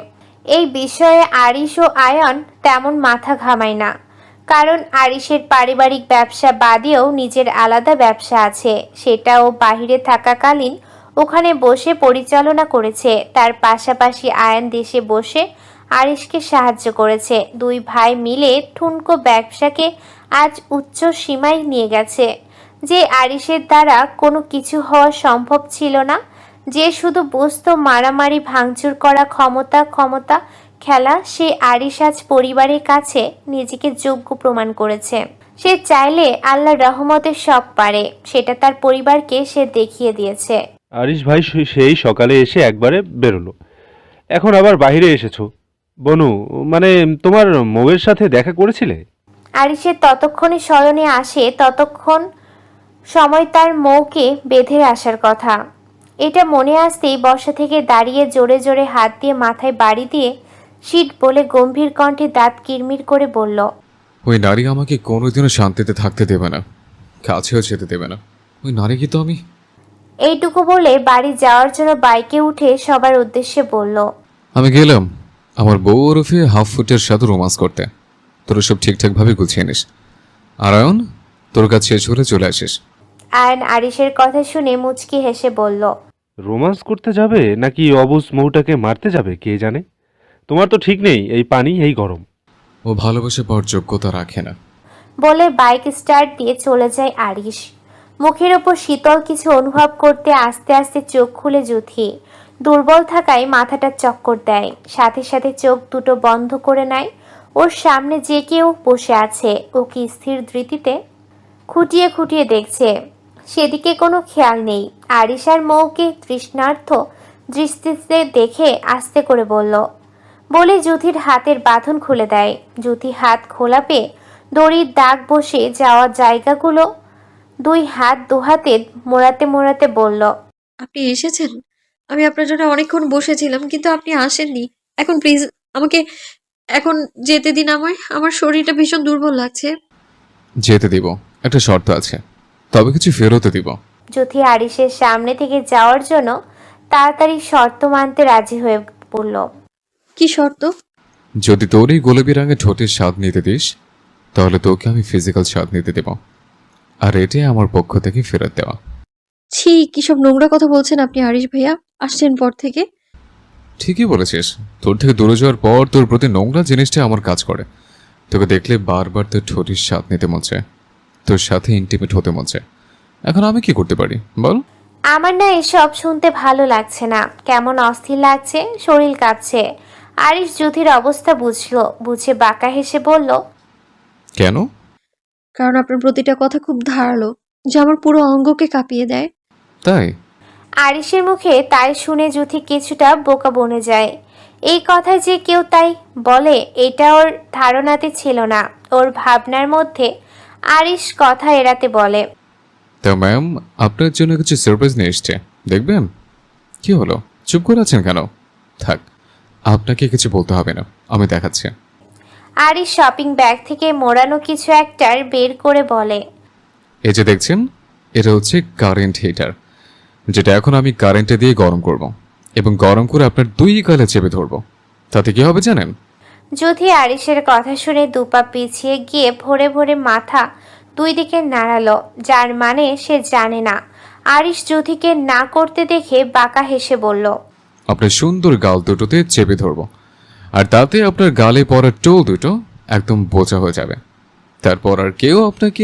এই বিষয়ে আরিশ ও আয়ান তেমন মাথা ঘামায় না, কারণ আরিশের পারিবারিক ব্যবসা বাদেও নিজের আলাদা ব্যবসা আছে। সেটাও বাহিরে থাকাকালীন ওখানে বসে পরিচালনা করেছে। তার পাশাপাশি আয়ান দেশে বসে আরিশকে সাহায্য করেছে। দুই ভাই মিলে ঠুনকো ব্যবসাকে আজ উচ্চ সীমায় নিয়ে গেছে। যে আরিশের দ্বারা কোনো কিছু হওয়া সম্ভব ছিল না, যে শুধু বুঝতো মারামারি ভাঙচুর করা ক্ষমতা খেলা, সে আরিশ আজ পরিবারের কাছে নিজেকে যোগ্য প্রমাণ করেছে। সে চাইলে আল্লাহর রহমতে সব পারে, সেটা তার পরিবারকে সে দেখিয়ে দিয়েছে। আরিশ ভাই সেই সকালে এসে একবারে বেরোলো, এখন আবার বাইরে এসেছো। বনু, মানে তোমার মৌয়ের সাথে দেখা করেছিলে? আরিশের ততক্ষণে শয়নে আসে, ততক্ষণ সময় তার মৌকে বেঁধে আসার কথা। এটা মনে আসতেই বসা থেকে দাঁড়িয়ে জোরে জোরে হাত দিয়ে মাথায় বাড়ি দিয়ে শীত বলে গম্ভীর কণ্ঠে দাঁত কিরমির করে বলল, ওই নারী আমাকে কোনোদিনও শান্তিতে থাকতে দেবে না, কাছেও যেতে দেবে না। ওই নারী কি তো আমি? এইটুকু বলে বাড়ি যাওয়ার জন্য বাইকে উঠে সবার উদ্দেশ্যে বলল, আমি গেলাম আমার বউ ওরফে হাফ ফুটের সাথে রোমান্স করতে। তোরা সব ঠিকঠাকভাবে গুছিয়ে নিস। আর আয়ন, তোর কাজ শেষ হলে চলে আসিস। আয়ন আরিশের কথা শুনে মুচকি হেসে বলল, রোমান্স করতে যাবে নাকি অবুজ মৌটাকে মারতে যাবে কে জানে। তোমার তো ঠিক নেই, এই পানি এই গরম। ও ভালোবাসা পাওয়ার যোগ্যতা রাখে না। বলে বাইক স্টার্ট দিয়ে চলে যায় আরিশ। মুখের ওপর শীতল কিছু অনুভব করতে আস্তে আস্তে চোখ খুলে জুথি। দুর্বল থাকায় মাথাটা চক্কর দেয়, সাথে সাথে চোখ দুটো বন্ধ করে নেয়। ওর সামনে যে কেউ বসে আছে, ওকে স্থির দৃষ্টিতে খুঁটিয়ে খুঁটিয়ে দেখছে, সেদিকে কোনো খেয়াল নেই। আরিশ আর মৌকে তৃষ্ণার্থ দৃষ্টিতে দেখে আস্তে করে বলে জুথির হাতের বাঁধন খুলে দেয়। জুথি হাত খোলা পেয়ে দড়ির দাগ বসে যাওয়া জায়গাগুলো দুই হাত দুহাতে মোড়াতে মোড়াতে বলল, আপনি এসেছেন? আমি আপনার জন্য অনেকক্ষণ বসেছিলাম, কিন্তু আপনি আসেননি। এখন প্লিজ আমাকে এখন যেতে দিন। আমার শরীরটা ভীষণ দুর্বল লাগছে। যেতে দিব, একটা শর্ত আছে, তবে কিছু ফেরতে দিব। জুথি আরিশের সামনে থেকে যাওয়ার জন্য তাড়াতাড়ি শর্ত মানতে রাজি হয়ে পড়ল। কি শর্ত? যদি তোর এই গোলাপি রঙের ঠোঁটের স্বাদ নিতে দিস, তাহলে তোকে আমি ফিজিক্যাল স্বাদ নিতে দেব, আর এটাই আমার পক্ষ থেকে ফেরত দেওয়া। ছি, কি সব নোংরা কথা বলছেন আপনি আরিশ ভাইয়া, আসছেন পর থেকে। ঠিকই বলেছিস, তোর থেকে দূরে যাওয়ার পর তোর প্রতি নোংরা জিনিসটা আমার কাজ করে। তোকে দেখলে বারবার তোর ঠোঁটের স্বাদ নিতে মন চায়, তোর সাথে ইন্টিমেট হতে মন চায়। এখন আমি কি করতে পারি বল? আমার না এসব শুনতে ভালো লাগছে না, কেমন অস্থির লাগছে, শরীর কাঁপছে। আরিশ জুথির অবস্থা বুঝে বাঁকা হেসে বলল, কেন? কারণ আপনার প্রতিটা কথা খুব ধারালো, যা আমার পুরো অঙ্গকে কাঁপিয়ে দেয়। তাই? আরিশের মুখে তাই শুনে জুথি কিছুটা বোকা বনে যায়। এই কথা যে কেউ তাই বলে এটা ওর ধারণাতে ছিল না। ওর ভাবনার মধ্যে আরিশ কথা এড়াতে বলে, তা ম্যাম, আপনার জন্য কিছু সারপ্রাইজ নিয়ে এসছে, দেখবেন? কি হলো, চুপ করে আছেন কেন? থাক, আপনাকে কিছু বলতে হবে না, আমি দেখাচ্ছি। আরিশ শপিং ব্যাগ থেকে মোড়ানো কিছু একটার বের করে বলে, এই যে দেখছেন, এটা হচ্ছে কারেন্ট হিটার, যেটা এখন আমি কারেন্টে দিয়ে গরম করব, এবং গরম করে আপনার দুই গালে চেপে ধরবো। তাতে কি হবে জানেন? যুথি আরিশের কথা শুনে দুপা পিছিয়ে গিয়ে ভোরে ভোরে মাথা দুই দিকে নাড়ালো, যার মানে সে জানে না। আরিশ যুথিকে না করতে দেখে বাঁকা হেসে বলল, আপনার সুন্দর গাল দুটোতে চেপে ধরবো, আর তাতে আপনার গালে পড়া টোল দুটো একদম বোঝা হয়ে যাবে। তারপর আর কেউ আপনাকে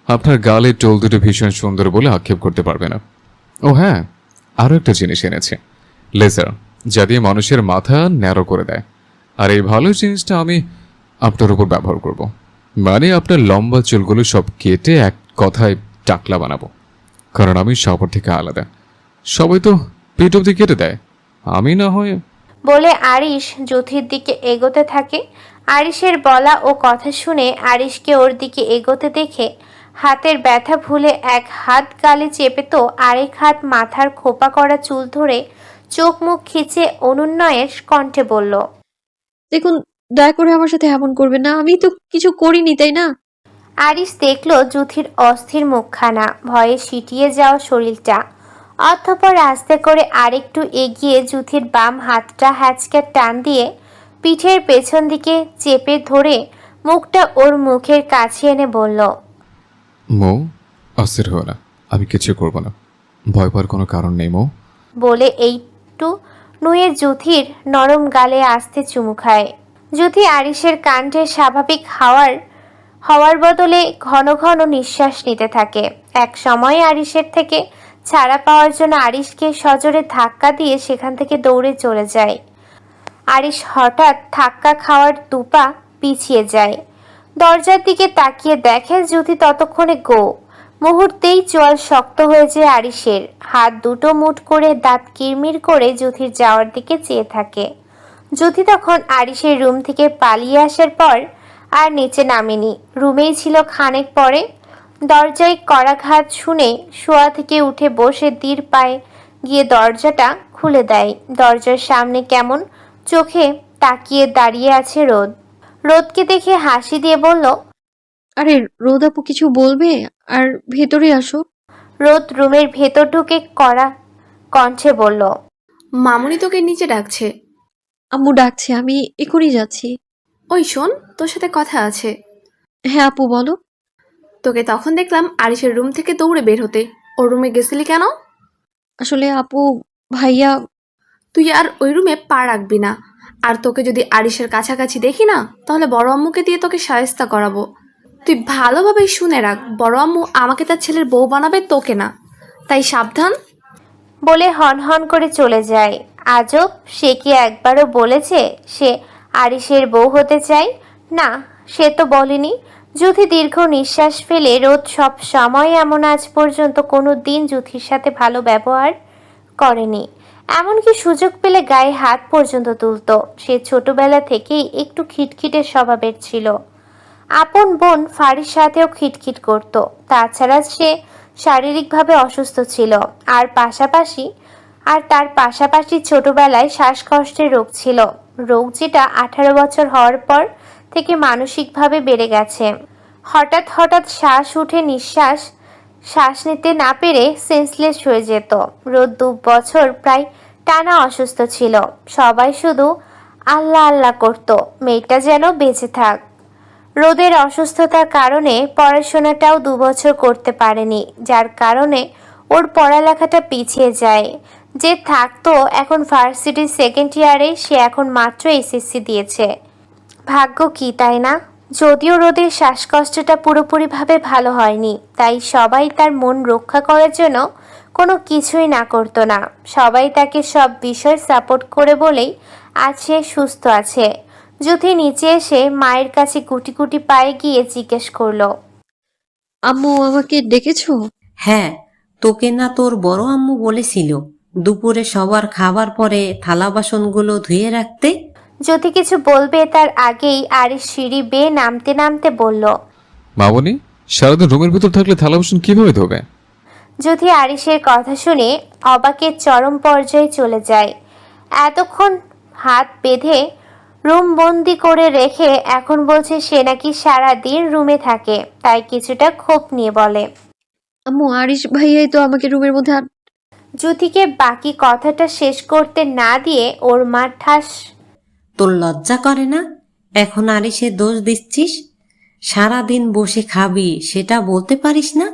আপনার গালে টোল দুটো ভীষণ সুন্দর বলে আক্ষেপ করতে পারবে না। ও হ্যাঁ, আরও একটা জিনিস এনেছে, লেজার, যা দিয়ে মানুষের মাথা ন্যারো করে দেয়। আর এই ভালো জিনিসটা আমি আপনার উপর ব্যবহার করব, মানে আপনার লম্বা চুলগুলো সব কেটে এক কথায় টাকলা বানাবো। কারণ আমি সবার থেকে আলাদা, সবাই তো পেট অবধি কেটে দেয়, আমি না হয়। বলে আরিশ যুথির দিকে এগোতে থাকে। আরিশের বলা ও কথা শুনে আরিশকে ওর দিকে এগোতে দেখে হাতের ব্যথা ভুলে এক হাত গালে চেপে তো আরেক হাত মাথার খোপা করা চুল ধরে চোখ মুখ খিচে অনুন্নয়ের কণ্ঠে বলল, দেখুন, দয়া করে আমার সাথে এমন করবেন না, আমি তো কিছু করিনি, তাই না? আরিশ দেখল যুথির অস্থির মুখখানা, ভয়ে সিটিয়ে যাওয়া শরীরটা। অতঃপর আস্তে করে আরেকটু এগিয়ে যুথির বাম হাতটা হ্যাচকে টান দিয়ে পিঠের পেছন দিকে চেপে ধরে মুখটা ওর মুখের কাছে এনে বলল, মৌ, অস্থির হো না, আমি কিছু করব না, ভয় পাওয়ার কোনো কারণ নেই মৌ। বলে এইটু নুয়ে যুথির নরম গালে আস্তে চুমু খায়। যুথি আরিশের কাণ্ডে স্বাভাবিক হওয়ার বদলে ঘন ঘন নিঃশ্বাস নিতে থাকে। এক সময় আরিশের থেকে ছাড়া পাওয়ার জন্য আরিশকে সজোরে ধাক্কা দিয়ে সেখান থেকে দৌড়ে চলে যায়। আরিশ হঠাৎ ধাক্কা খাওয়ার দুপা পিছিয়ে যায়। দরজার দিকে তাকিয়ে দেখে জ্যোতি ততক্ষণে মুহূর্তেই চোয়াল শক্ত হয়ে যায় আরিশের। হাত দুটো মুঠ করে দাঁত কিরমির করে জ্যোতির যাওয়ার দিকে চেয়ে থাকে। জ্যোতি তখন আরিশের রুম থেকে পালিয়ে আসার পর আর নিচে নামেনি, রুমেই ছিল খানেক পরে। দরজায় কড়াঘাত শুনে শোয়া থেকে উঠে বসে ধীর পায়ে গিয়ে দরজাটা খুলে দেয়। দরজার সামনে কেমন চোখে তাকিয়ে দাঁড়িয়ে আছে রোদ। রোদকে দেখে হাসি দিয়ে বলল, আরে রোদ আপু কিছু বলবে? আর ভেতরে আসো। রোদ রুমের ভেতর ঢুকে কড়া কণ্ঠে বলল, মামুনি তোকে নিচে ডাকছে। আম্মু ডাকছে, আমি এখনই যাচ্ছি। ওই শোন, তোর সাথে কথা আছে। হ্যাঁ আপু বলো। তোকে তখন দেখলাম আরিশের রুম থেকে দৌড়ে বের হতে। ওর রুমে গেছিলি কেন? আসলে আপু, ভাইয়া। তুই আর ওই রুমে পা রাখবি না। আর তোকে যদি আরিশের কাছাকাছি দেখি না, তাহলে বড় আম্মুকে দিয়ে তোকে শায়েস্তা করাবো। তুই ভালোভাবেই শুনে রাখ, বড় আম্মু আমাকে তার ছেলের বউ বানাবে, তোকে না। তাই সাবধান। বলে হন হন করে চলে যায়। আজব, সে কি একবারও বলেছে সে আরিশের বউ হতে চায়? না, সে তো বলেনি। যুথি দীর্ঘ নিঃশ্বাস ফেলে, রোদ সব সময় এমন আজ পর্যন্ত কোনো দিন যুথির সাথে ভালো ব্যবহার করেনি। এমনকি সুযোগ পেলে গায়ে হাত পর্যন্ত তুলত। সে ছোটবেলা থেকেই একটু খিটখিটে স্বভাবের ছিল। আপন বোন ফারির সাথেও খিটখিট করত। তাছাড়া সে শারীরিকভাবে অসুস্থ ছিল। আর তার পাশাপাশি ছোটবেলায় শ্বাসকষ্টের রোগ ছিল। রোগ যেটা 18 বছর হওয়ার পর থেকে মানসিকভাবে বেড়ে গেছে। হঠাৎ হঠাৎ শ্বাস উঠে শ্বাস নিতে না পেরে সেন্সলেস হয়ে যেত। রোদ 2 বছর প্রায় টানা অসুস্থ ছিল। সবাই শুধু আল্লাহ আল্লাহ করত মেয়েটা যেন বেঁচে থাক। রোদের অসুস্থতার কারণে পড়াশোনাটাও 2 বছর করতে পারেনি, যার কারণে ওর পড়ালেখাটা পিছিয়ে যায়। যে থাকতো এখন ভার্সিটির 2nd ইয়ারে, সে এখন মাত্র এসএসসি দিয়েছে। ভাগ্য কি, তাই না? যদিও রোদের শ্বাসকষ্টটা পুরোপুরিভাবে ভালো হয়নি, তাই সবাই তার মন রক্ষা করার জন্য কোনো কিছুই না করতো না। সবাই তাকে সব বিষয় সাপোর্ট করে বলেই আজ সে সুস্থ আছে। যুথি নিচে এসে মায়ের কাছে গুটি গুটি পায়ে গিয়ে জিজ্ঞেস করলো, আম্মু আমাকে ডেকেছো? হ্যাঁ, তোকে না তোর বড় আম্মু বলেছিল দুপুরে সবার খাবার পরে থালা বাসনগুলো ধুয়ে রাখতে? যুথি কিছু বলবে তার আগেই আরিশ সিঁড়ি বেয়ে নামতে নামতে বলল, মামনি, সারাদিন রুমের ভিতর থাকলে থালা বাসন কিভাবে ধোবে? যুথি আরিশের কথা শুনে অবাকের চরম পর্যায়ে চলে যায়। এতক্ষণ হাত বেঁধে রুম বন্দি করে রেখে এখন বলছে সে নাকি সারাদিন রুমে থাকে, তাই কিছুটা ক্ষোভ নিয়ে বলে, আম্মু আরিশ ভাইয়াই তো আমাকে রুমের মধ্যে যুথিকে বাকি কথাটা শেষ করতে না দিয়ে ওর মা ঠাস, তোর লজ্জা করে না? এখন আরিসে দোষ দিচ্ছিস? সারাদিন বসে খাবি সেটা বলতে পারিস না?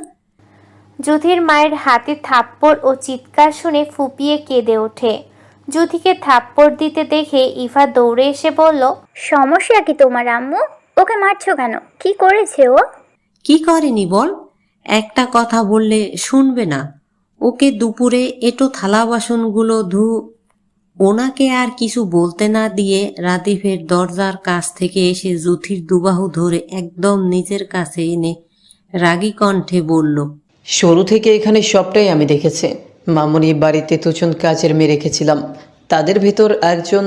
যুথির মায়ের হাতে থাপ্পড় ও চিৎকার শুনে ফুপিয়ে কেঁদে ওঠে। যুথিকে থাপ্পড় দিতে দেখে ইভা দৌড়ে এসে বলল, সমস্যা কি তোমার আম্মু? ওকে মারছো কেন? কি করেছে ও? কি করেনি বল? একটা কথা বললে শুনবে না। ওকে দুপুরে এটো থালা বাসনগুলো ওনাকে আর কিছু বলতে না দিয়ে রাদিফের দরজার কাছ থেকে এসে যুথির দুবাহু ধরে একদম নিজের কাছে এনে রাগী কণ্ঠে বলল, শুরু থেকে এখানে সবটাই আমি দেখেছি। মামুনি বাড়িতে 2 জন কাজের মেয়ে রেখেছিলাম। তাদের ভিতর একজন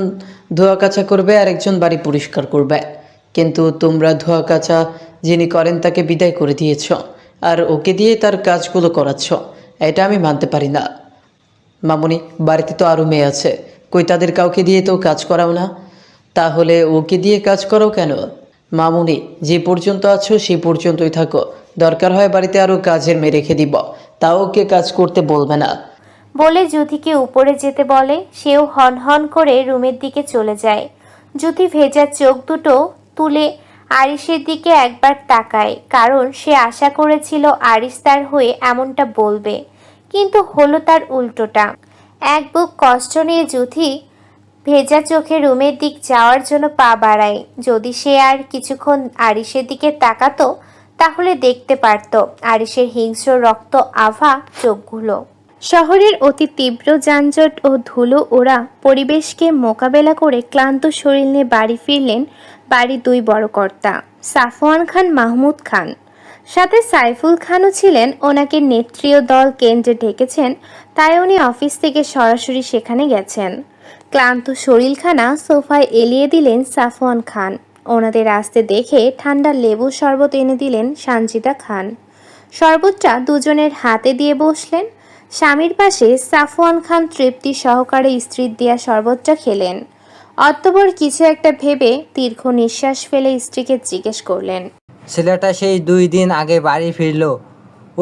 ধোয়া কাচা করবে আর একজন বাড়ি পরিষ্কার করবে। কিন্তু তোমরা ধোয়া কাচা যিনি করেন তাকে বিদায় করে দিয়েছ, আর ওকে দিয়ে তার কাজগুলো করাচ্ছ। এটা আমি মানতে পারি না। মামুনি, বাড়িতে তো আরও মেয়ে আছে, কই তাদের কাউকে দিয়ে তো কাজ করাও না? তাহলে ওকে দিয়ে কাজ করাও কেন? মামুনি, যে পর্যন্ত আছো সেই পর্যন্তই থাকো। দরকার হয় বাড়িতে আরও কাজের মেয়ে রেখে দিব, তাও ওকে কাজ করতে বলবে না। বলে যুথিকে উপরে যেতে বলে। সেও হন হন করে রুমের দিকে চলে যায়। যুথি ভেজা চোখ দুটো তুলে আরিশের দিকে একবার তাকায়, কারণ সে আশা করেছিল আরিশ তার হয়ে এমনটা বলবে, কিন্তু হলো তার উল্টোটা। এক বুক কষ্ট নিয়ে যুথি ভেজা চোখে রুমের দিক যাওয়ার জন্য পা বাড়ায়। যদি সে আর কিছুক্ষণ আরিশের দিকে তাকাতো তাহলে দেখতে পারত আরিশের হিংস্র রক্ত আভা চোখগুলো। শহরের অতি তীব্র যানজট ও ধুলো ওড়া পরিবেশকে মোকাবেলা করে ক্লান্ত শরীর নিয়ে বাড়ি ফিরলেন বাড়ির দুই বড় কর্তা, সাফওয়ান খান, মাহমুদ খান। সাথে সাইফুল খানও ছিলেন। ওনাকে নেত্রীয় দল কেন্দ্রে ডেকেছেন, তাই উনি অফিস থেকে সরাসরি সেখানে গেছেন। ক্লান্ত শরীরখানা সোফায় এলিয়ে দিলেন সাফওয়ান খান। ওনাদের আসতে দেখে ঠান্ডা লেবু শরবত এনে দিলেন সানজিদা খান। শরবতটা দুজনের হাতে দিয়ে বসলেন। স্বামীর পাশে সাফওয়ান খান তৃপ্তি সহকারে স্ত্রীর দেয়া শরবতটা খেলেন। অতঃপর কিছু একটা ভেবে দীর্ঘ নিঃশ্বাস ফেলে স্ত্রীকে জিজ্ঞেস করলেন, ছেলেটা সেই 2 দিন আগে বাড়ি ফিরলো,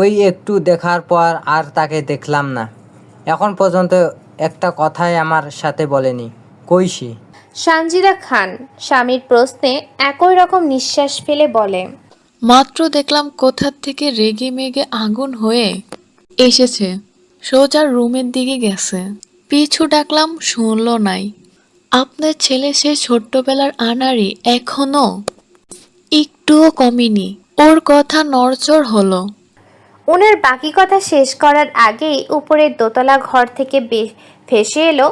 ওই একটু দেখার পর আর তাকে দেখলাম না। এখন পর্যন্ত একটা কথাই আমার সাথে বলেনি, কই সে? সানজিদা খান স্বামীর প্রশ্নে একই রকম নিঃশ্বাস ফেলে বলে, মাত্র দেখলাম কোথা থেকে রেগে মেগে আগুন হয়ে এসেছে, সোজা রুমের দিকে গেছে। পিছু ডাকলাম, শুনলো নাই। আপনার ছেলে সে ছোট্টবেলার আনাড়ি এখনো একটুও কমেনি, ওর কথা নড়চড় হলো। ওনার বাকি কথা শেষ করার আগেই উপরের দোতলা ঘর থেকে ভেসে এলো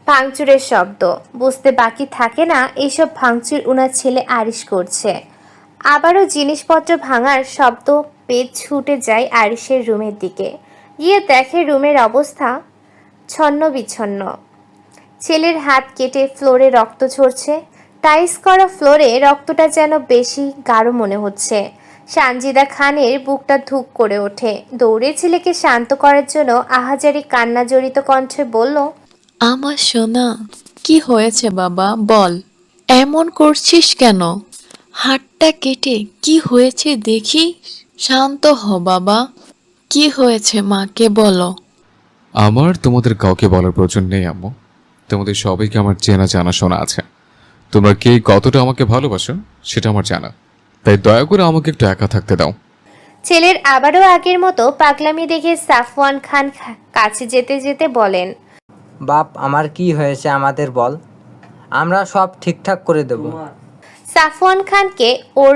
ভাঙচুরের শব্দ। বুঝতে বাকি থাকে না এইসব ভাঙচুর ওনার ছেলে আরিশ করছে। আবারও জিনিসপত্র ভাঙার শব্দ পেয়ে ছুটে যায় আরিশের রুমের দিকে। গিয়ে দেখে রুমের অবস্থা ছন্ন বিচ্ছন্ন। ছেলের হাত কেটে ফ্লোরে রক্ত ঝরছে। টাইস করা ফ্লোরে রক্তটা যেন বেশি গাঢ় মনে হচ্ছে। সানজিদা খানের বুকটা ধুক করে ওঠে। দৌড়ে ছেলেকে শান্ত করার জন্য আহাজারি কান্না জড়িত কণ্ঠে বলল, আমার সোনা, কি হয়েছে বাবা, বল। এমন করছিস কেন? হাতটা কেটে কি হয়েছে দেখি। শান্ত হ বাবা, কি হয়েছে মাকে বলো। আমার তোমাদের কাউকে বলার প্রয়োজন নেই আম্মু। তোমাদের সবাইকে আমার চেনা জানা শোনা আছে। তোমরা কে কতটা আমাকে ভালোবাসো সেটা আমার জানা, তাই দয়া করে আমাকে একটু একা থাকতে দাও। ছেলের আবারও আগের মতো পাগলামি দেখে সাফওয়ান খান কাছে যেতে যেতে বলেন, বাপ, আমার কি হয়েছে আমাদের বল, আমরা সব ঠিকঠাক করে দেব। সাফওয়ান খানকে ওর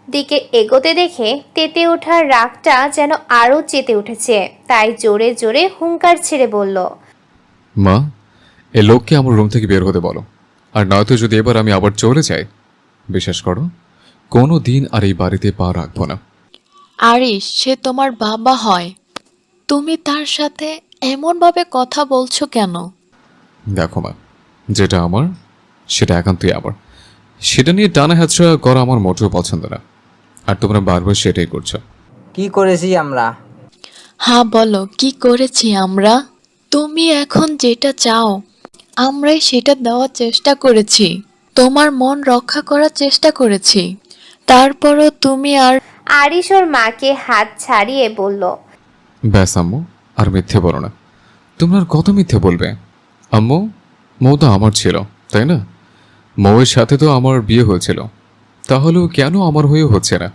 দিকে এগোতে দেখে তেতে ওঠার রাগটা যেন আরও চেতে উঠেছে। তাই জোরে জোরে হুঙ্কার ছেড়ে বলল, মা, এ লোককে আমার রুম থেকে বের হতে বলো। আর নয়তো যদি এবার আমি আবার চলে যাই, বিশ্বাস করো কোনো দিন আর এই বাড়িতে পা রাখবো না। আরিশ, সে তোমার বাবা হয়, তুমি তার সাথে এমনভাবে কথা বলছো কেন? দেখো মা, যেটা আমার সেটা একান্তই আমার। সেটা নিয়ে টানা হ্যাচড়া করা আমার মোটেও পছন্দ না। আর তোমরা বারবার সেটাই করছো। কি করেছি আমরা? হ্যাঁ বলো, কি করেছি আমরা? তুমি এখন যেটা চাও আমরাই সেটা দেওয়ার চেষ্টা করেছি, তোমার মন রক্ষা করার চেষ্টা করেছি। তারপরও তুমি আর আরিশ ওর মাকে হাত ছাড়িয়ে বলল, ব্যাস আম্মু, আর মিথ্যে বলো না। তোমরা আর কত মিথ্যে বলবে? আম্মু, মৌ তো আমার ছিল, তাই না? মৌয়ের সাথে তো আমার বিয়ে হয়েছিল, তাহলেও কেন আমার হয়েও হচ্ছে না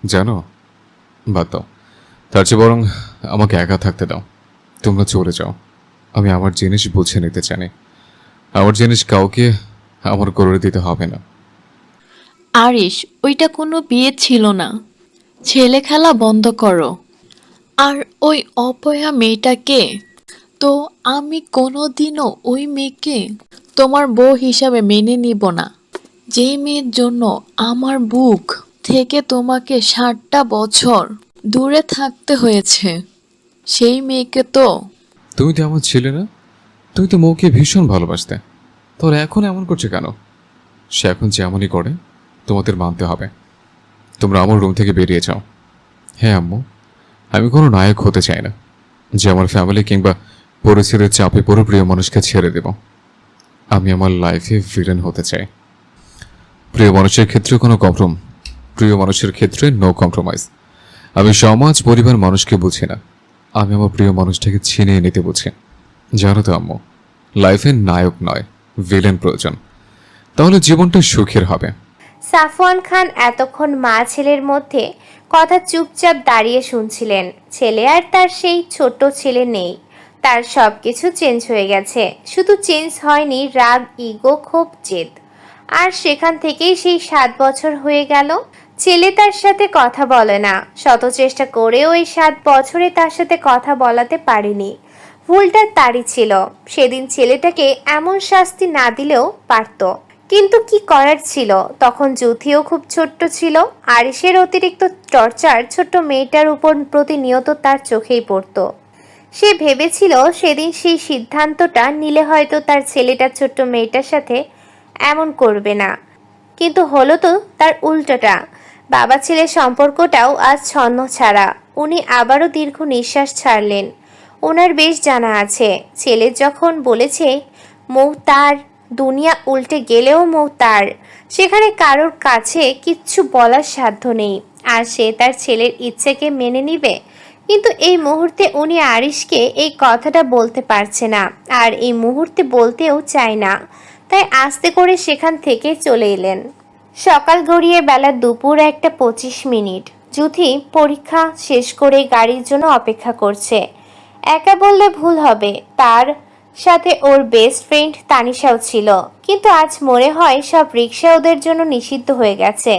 জানো? বাদ দাও, তার চেয়ে বরং আমাকে একা থাকতে দাও। তোমরা চলে যাও, আমি আমার জিনিস বুঝে নিতে চাই। আমার জিনিস কাউকে আমার করে দিতে হবে না। আরিশ, ওইটা কোনো বিয়ে ছিল না, ছেলে খেলা বন্ধ করো। আর ওই অপয়া মেয়েটাকে তো আমি কোনোদিনও ওই মেয়েকে তোমার বউ হিসাবে মেনে নিব না। যে মেয়ের জন্য আমার বুক থেকে তোমাকে 60টা বছর দূরে থাকতে হয়েছে, সেই মেয়েকে তো তুমি তো আমার ছিলে না? তুমি তো মৌকে ভীষণ ভালোবাসতে, তোর এখন এমন করছে কেন? সে এখন যেমনই করে তোমাদের মানতে হবে। তোমরা আমার রুম থেকে বেরিয়ে যাও। হ্যাঁ আম্মু, আমি কোনো নায়ক হতে চাই না যে আমার ফ্যামিলি কিংবা পরিস্থিতির চাপে পুরো প্রিয় মানুষকে ছেড়ে দেব। আমি আমার লাইফে ভিলেন হতে চাই। প্রিয় মানুষের ক্ষেত্রে কোনো প্রিয় মানুষের ক্ষেত্রে নো কম্প্রোমাইজ। আমি সমাজ পরিবার মানুষকে বুঝি না, আমি আমার প্রিয় মানুষটাকে ছিনিয়ে নিতে বুঝি। জানো তো আম্মু, লাইফে নায়ক নয়, ভিলেন প্রয়োজন, তাহলে জীবনটা সুখের হবে। সাফওয়ান খান এতক্ষণ মা ছেলের মধ্যে কথা চুপচাপ দাঁড়িয়ে শুনছিলেন। ছেলে আর তার সেই ছোট ছেলে নেই, তার সব কিছু চেঞ্জ হয়ে গেছে। শুধু চেঞ্জ হয়নি রাগ, ইগো, ক্ষোভ, জেদ। আর সেখান থেকেই সেই 7 বছর হয়ে গেল। ছেলে তার সাথে কথা বলে না, শত চেষ্টা করেও এই 7 বছরে তার সাথে কথা বলাতে পারেনি। ভুলটা তারই ছিল। সেদিন ছেলেটাকে এমন শাস্তি না দিলেও পারত, কিন্তু কি করার ছিল। তখন জ্যোতিও খুব ছোট্ট ছিল। আরিশের অতিরিক্ত টর্চার ছোট্ট মেয়েটার উপর প্রতিনিয়ত তার চোখেই পড়তো। সে ভেবেছিল সেদিন সেই সিদ্ধান্তটা নিলে হয়তো তার ছেলেটা ছোট্ট মেয়েটার সাথে এমন করবে না, কিন্তু হলো তো তার উল্টোটা। বাবা ছেলের সম্পর্কটাও আজ ছন্ন ছাড়া। উনি আবারও দীর্ঘ নিঃশ্বাস ছাড়লেন। ওনার বেশ জানা আছে, ছেলে যখন বলেছে মৌ তার, দুনিয়া উল্টে গেলেও মৌ তার, সেখানে কারোর কাছে কিচ্ছু বলার সাধ্য নেই। আর সে তার ছেলের ইচ্ছেকে মেনে নিবে। কিন্তু এই মুহূর্তে উনি আরিশকে এই কথাটা বলতে পারছে না, আর এই মুহূর্তে বলতেও চায় না। তাই আস্তে করে সেখান থেকে চলে এলেন। সকাল গড়িয়ে বেলা দুপুর 1:25। যুথি পরীক্ষা শেষ করে গাড়ির জন্য অপেক্ষা করছে। একা বললে ভুল হবে, তার সাথে ওর বেস্ট ফ্রেন্ড তানিশাও ছিল। কিন্তু আজ মনে হয় সব রিক্সা ওদের জন্য নিষিদ্ধ হয়ে গেছে।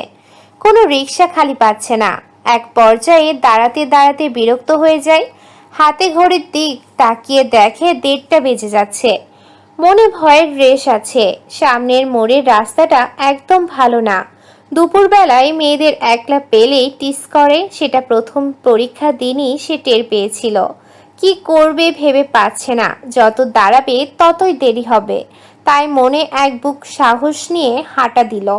কোনো রিক্সা খালি পাচ্ছে না। এক পর্যায়ে দাঁড়াতে দাঁড়াতে বিরক্ত হয়ে যায়। হাতে ঘড়ির দিক তাকিয়ে দেখে 1:30 বেজে যাচ্ছে। মনে ভয়ের রেশ আছে। সামনের মোড়ের রাস্তাটা একদম ভালো না। দুপুরবেলায় মেয়েদের একলা পেলেই টিস করে, সেটা প্রথম পরীক্ষা দিনই সে টের পেয়েছিল। কি করবে ভেবে পাচ্ছে না। যত দাঁড়াবে ততই দেরি হবে। তাই মনে এক বুক সাহস নিয়ে হাঁটা দিল।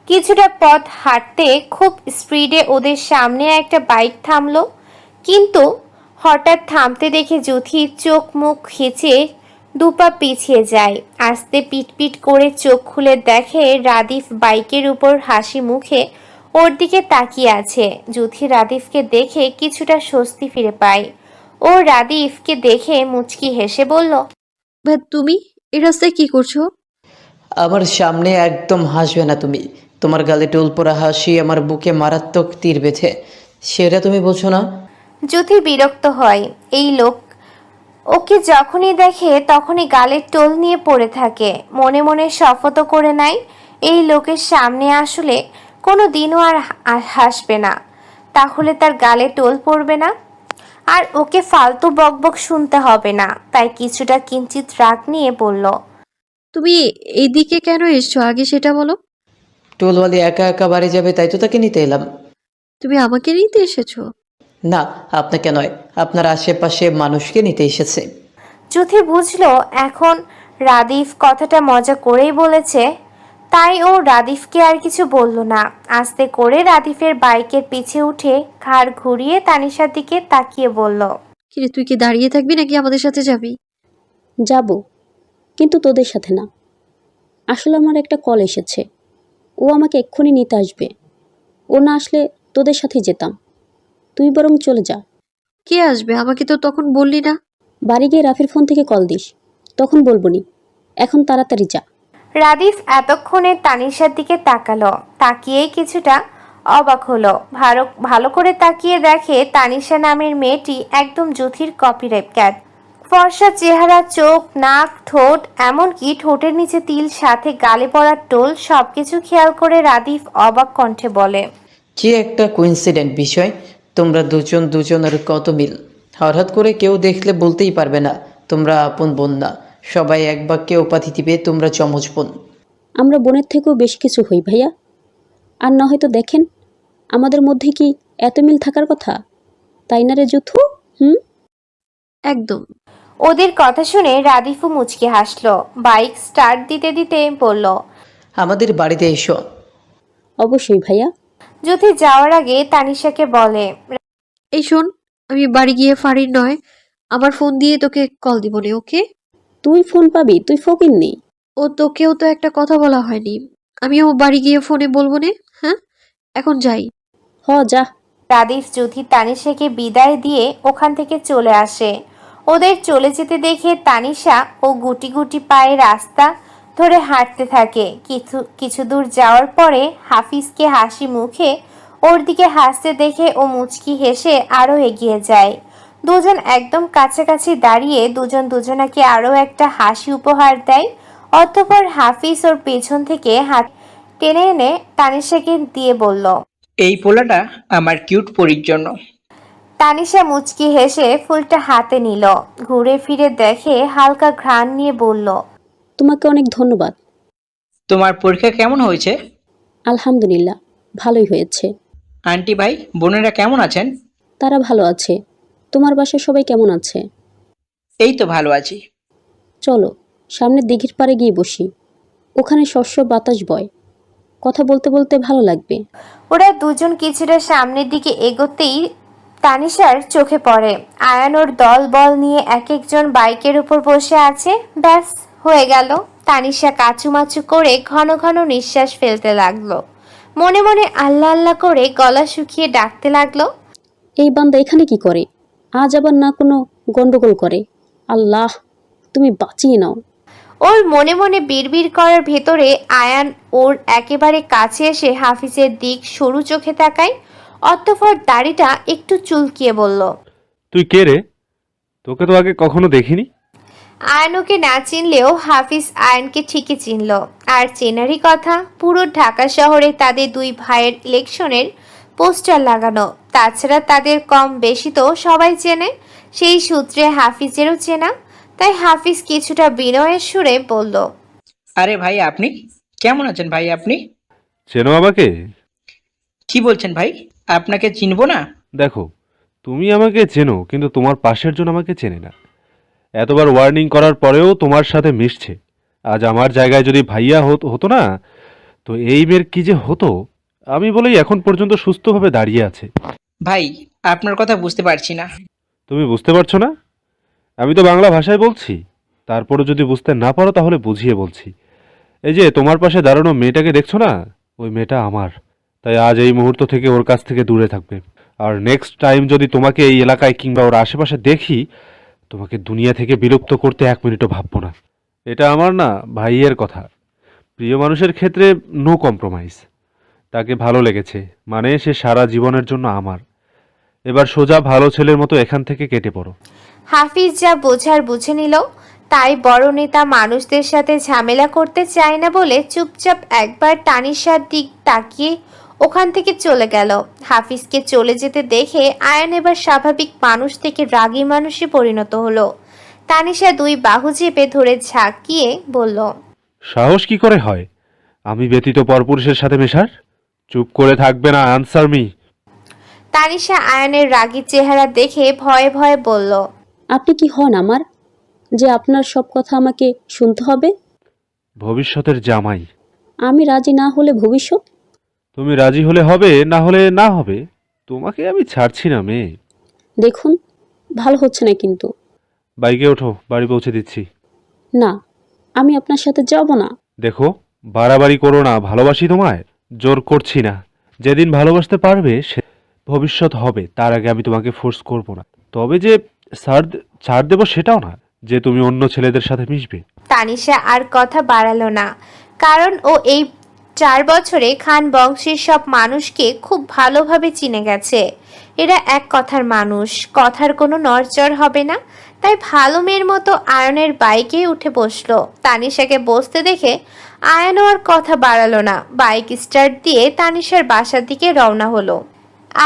কিছুটা পথ হাঁটতে খুব স্পিডে ওদের সামনে একটা বাইক থামলো। কিন্তু হঠাৎ থামতে দেখে যুথি চোখ মুখ খিচে 2 পা পিছিয়ে যায়। আস্তে পিটপিট করে চোখ খুলে দেখে রাদিফ বাইকের উপর হাসি মুখে ওর দিকে তাকিয়ে আছে। যুথি রাদিফকে দেখে কিছুটা স্বস্তি ফিরে পায়। ও রাদিফকে দেখে মুচকি হেসে বলল, ভাই তুমি এই রাস্তায় কি করছো? আমার সামনে একদম হাসবে না তুমি। তোমার গালে টোল পড়া হাসি আমার বুকে মারাত্মক তীর বেঁধে, সেটা তুমি বোঝো না? যুথি বিরক্ত হয়। এই লোক ওকে যখনই দেখে তখনই গালের টোল নিয়ে পড়ে থাকে। মনে মনে শপথ করে নেয় এই লোকের সামনে আসলে কোনো দিনও আর হাসবে না। তাহলে তার গালে টোল পড়বে না, আর ওকে ফালতু বকবক শুনতে হবে না। তাই কিছুটা কিঞ্চিত রাগ নিয়ে বলল, তুমি এইদিকে কেন এসছো আগে সেটা বলো। টোলওয়ালি একা একা বাড়ি যাবে, তাই তো তাকে নিতে এলাম। তুমি আমাকে নিতে এসেছো? না, আপনাকে নয়, আপনার আশেপাশে মানুষকে নিতে এসেছে। যুথি বুঝলো এখন রাদিফ কথাটা মজা করেই বলেছে। তাই ও রাদিফকে আর কিছু বলল না। আস্তে করে রাদিফের বাইকের পিছে উঠে ঘাড় ঘুরিয়ে তানিশার দিকে তাকিয়ে বলল, কিরে তুই কি দাঁড়িয়ে থাকবি নাকি আমাদের সাথে যাবি? যাব, কিন্তু তোদের সাথে না। আসলে আমার একটা কল এসেছে, ও আমাকে এক্ষুনি নিতে আসবে। ও না আসলে তোদের সাথে যেতাম। তুই বরং চলে যা। কে আসবে? আমাকে তো তখন বললি না। বাড়ি গিয়ে রাফির ফোন থেকে কল দিস, তখন বলবো নি। এখন তাড়াতাড়ি যা। রাদিফ এতক্ষণে তানিশার দিকে তাকালো। তাকিয়েই কিছুটা অবাক হলো। ভালো করে তাকিয়ে দেখে তানিশা নামের মেয়েটি একদম যুথির কপিক্যাট। ফর্সা চেহারা, চোখ, নাক, ঠোঁট, এমনকি ঠোঁটের নিচে তিল, সাথে গালে পড়া টোল, সবকিছু খেয়াল করে রাদিফ অবাক কণ্ঠে বলে, কি একটা কোইন্সিডেন্ট বিষয়। তোমরা দুজনের কত মিল। হঠাৎ করে কেউ দেখলে বলতেই পারবে না তোমরা আপন বোন না। সবাই এক বাক্যে উপাধি দিবে তোমরা যমজ বোন। আমরা বোনের থেকেও বেশি কিছু হই ভাইয়া। আর না হয়তো দেখেন আমাদের মধ্যে কি এত মিল থাকার কথা, তাই না রে যুথু? একদম। ওদের কথা শুনে রাদিফও মুচকি হাসলো। বাইক স্টার্ট দিতে দিতে বলল, আমাদের বাড়িতে এসো। অবশ্যই ভাইয়া। যুথি যাওয়ার আগে তানিশাকে বলে, এই শোন, আমি বাড়ি গিয়ে ফারির নয় আমার ফোন দিয়ে তোকে কল দিব নে, ওকে? তুই ফোন পাবি? তুই ফকির নেই। ও তোকেও তো একটা কথা বলা হয়নি। আমিও বাড়ি গিয়ে ফোনে বলবো নে। হ্যাঁ, এখন যাই। যা। রাদিফ যুথি তানিশাকে বিদায় দিয়ে ওখান থেকে চলে আসে। ওদের চলে যেতে দেখে তানিশা ও গুটি গুটি পায়ে রাস্তা ধরে হাঁটতে থাকে। কিছু দূর যাওয়ার পরে হাফিজকে হাসি মুখে ওর দিকে হাসতে দেখে ও মুচকি হেসে আরও এগিয়ে যায়। দুজন একদম কাছাকাছি দাঁড়িয়ে দুজন দুজনাকে আরও একটা হাসি উপহার দেয়। অতঃপর হাফিজ ওর পেছন থেকে হাত টেনে এনে তানিশাকে দিয়ে বলল, এই পোলাটা আমার কিউট পরীর জন্য। তানিশা মুচকি হেসে ফুলটা হাতে নিল, ঘুরে ফিরে দেখে হালকা ঘ্রাণ নিয়ে বলল, তোমাকে অনেক ধন্যবাদ। তোমার পরীক্ষা কেমন হয়েছে? আলহামদুলিল্লাহ, ভালোই হয়েছে। আন্টি ভাই বোনেরা কেমন আছেন? তারা ভালো আছে। তোমার বাসায় সবাই কেমন আছে? এই তো ভালো আছি। চলো সামনের দিঘির পাড়ে গিয়ে বসি, ওখানে শস্য বাতাস বয়, কথা বলতে বলতে ভালো লাগবে। ওরা দুজন কিছুটা সামনের দিকে এগোতেই তানিশার চোখে পড়ে আয়ান ওর দল বল নিয়ে এক একজন বাইকের উপর বসে আছে। ব্যাস হয়ে গেল। তানিশা কাচুমাচু করে ঘন ঘন নিঃশ্বাস ফেলতে লাগলো, মনে মনে আল্লাহ আল্লাহ করে গলা শুকিয়ে ডাকতে লাগলো, এই বান্দা এখানে কি করে? আজ আবার না কোনো গন্ডগোল করে। আল্লাহ তুমি বাঁচিয়ে নাও। ওর মনে মনে বিড়বিড় করার ভেতরে আয়ান ওর একেবারে কাছে এসে হাফিজের দিক সরু চোখে তাকায়, অতঃপর দাড়িটা একটু চুলকিয়ে বলল, তুই কে রে? তোকে তো আগে কখনো দেখিনি। আয়ান ওকে না চিনলেও হাফিজ আয়ানকে ঠিকই চিনল। আর চেনারই কথা, পুরো ঢাকা শহরে তাদের দুই ভাইয়ের ইলেকশনের পোস্টার লাগানো। তাছাড়া তাদের কম বেশি তো সবাই চেনে, সেই সূত্রে হাফিজেরও চেনা। তাই হাফিজ কিছুটা বিনয়ের সুরে বলল, আরে ভাই আপনি কেমন আছেন ভাই? আপনি চেনো আমাকে? কি বলছেন ভাই? আপনাকে চিনবো না? দেখো, তুমি আমাকে চেনো, কিন্তু তোমার পাশের জন আমাকে চেনে না। এতবার ওয়ার্নিং করার পরেও তোমার সাথে মিশছে। আজ আমার জায়গায় যদি ভাইয়া হতো না, তো এই মেয়ের কি যে হতো, আমি বলেই এখন পর্যন্ত সুস্থভাবে দাঁড়িয়ে আছে। ভাই আপনার কথা বুঝতে পারছি না। তুমি বুঝতে পারছো না? আমি তো বাংলা ভাষায় বলছি, তারপরে যদি বুঝতে না পারো তাহলে বুঝিয়ে বলছি। এই যে তোমার পাশে দাঁড়ানো মেয়েটাকে দেখছো না, ওই মেয়েটা আমার। তাই আজ এই মুহূর্ত থেকে ওর কাছ থেকে দূরে থাকবে। আর নেক্সট টাইম যদি তোমাকে এই এলাকায় কিংবা ওর আশেপাশে দেখি, তোমাকে দুনিয়া থেকে বিলুপ্ত করতে 1 মিনিটও ভাববো না। এটা আমার না ভাইয়ের কথা। প্রিয় মানুষের ক্ষেত্রে নো কম্প্রোমাইজ। তাকে ভালো লেগেছে মানে সে সারা জীবনের জন্য আমার। এবার সোজা ভালো ছেলের মতো এখান থেকে কেটে পড়ো। হাফিজ যা বোঝার বুঝে নিল। তাই বড় নেতা মানুষদের সাথে ঝামেলা করতে চায় না বলে চুপচাপ একবার তানিশার দিক তাকিয়ে ওখান থেকে চলে গেল। হাফিজকে চলে যেতে দেখে আয়ান এবার স্বাভাবিক মানুষ থেকে রাগী মানুষে পরিণত হলো। তানিশা দুই বাহু চেপে ধরে ঝাঁকিয়ে বলল, সাহস কি করে হয় আমি ব্যতীত পরপুরুষের সাথে মেশার? চুপ করে থাকবে না, আনসার মি। তানিশা আয়ানের রাগী চেহারা দেখে ভয়ে ভয়ে বলল, আপনি কি হন আমার, যে আপনার সব কথা আমাকে শুনতে হবে? ভবিষ্যতের জামাই। আমি রাজি না হলে ভবিষ্যৎ? তুমি রাজি হলে হবে, না হলে না হবে। তোমাকে আমি ছাড়ছি না মেয়ে। দেখুন ভালো হচ্ছে না কিন্তু। বাইকে ওঠো, বাড়ি পৌঁছে দিচ্ছি। না, আমি আপনার সাথে যাব না। দেখো, বাড়াবাড়ি করো না, ভালোবাসি তোমায়, জোর করছি না। যেদিন ভালোবাসতে পারবে সে ভবিষ্যৎ হবে, তার আগে আমি তোমাকে ফোর্স করব না। তবে যে ছাড় দেবো সেটাও না যে তুমি অন্য ছেলেদের সাথে মিশবে। তানিশা আর কথা বাড়ালো না, কারণ ও এই 4 বছরে খান বংশের সব মানুষকে খুব ভালোভাবে চিনে গেছে। এরা এক কথার মানুষ, কথার কোনো নড়চড় হবে না। তাই ভালো মেয়ের মতো আয়নের বাইকে উঠে বসলো। তানিশাকে বসতে দেখে আয়নও আর কথা বাড়ালো না, বাইক স্টার্ট দিয়ে তানিশার বাসার দিকে রওনা হলো।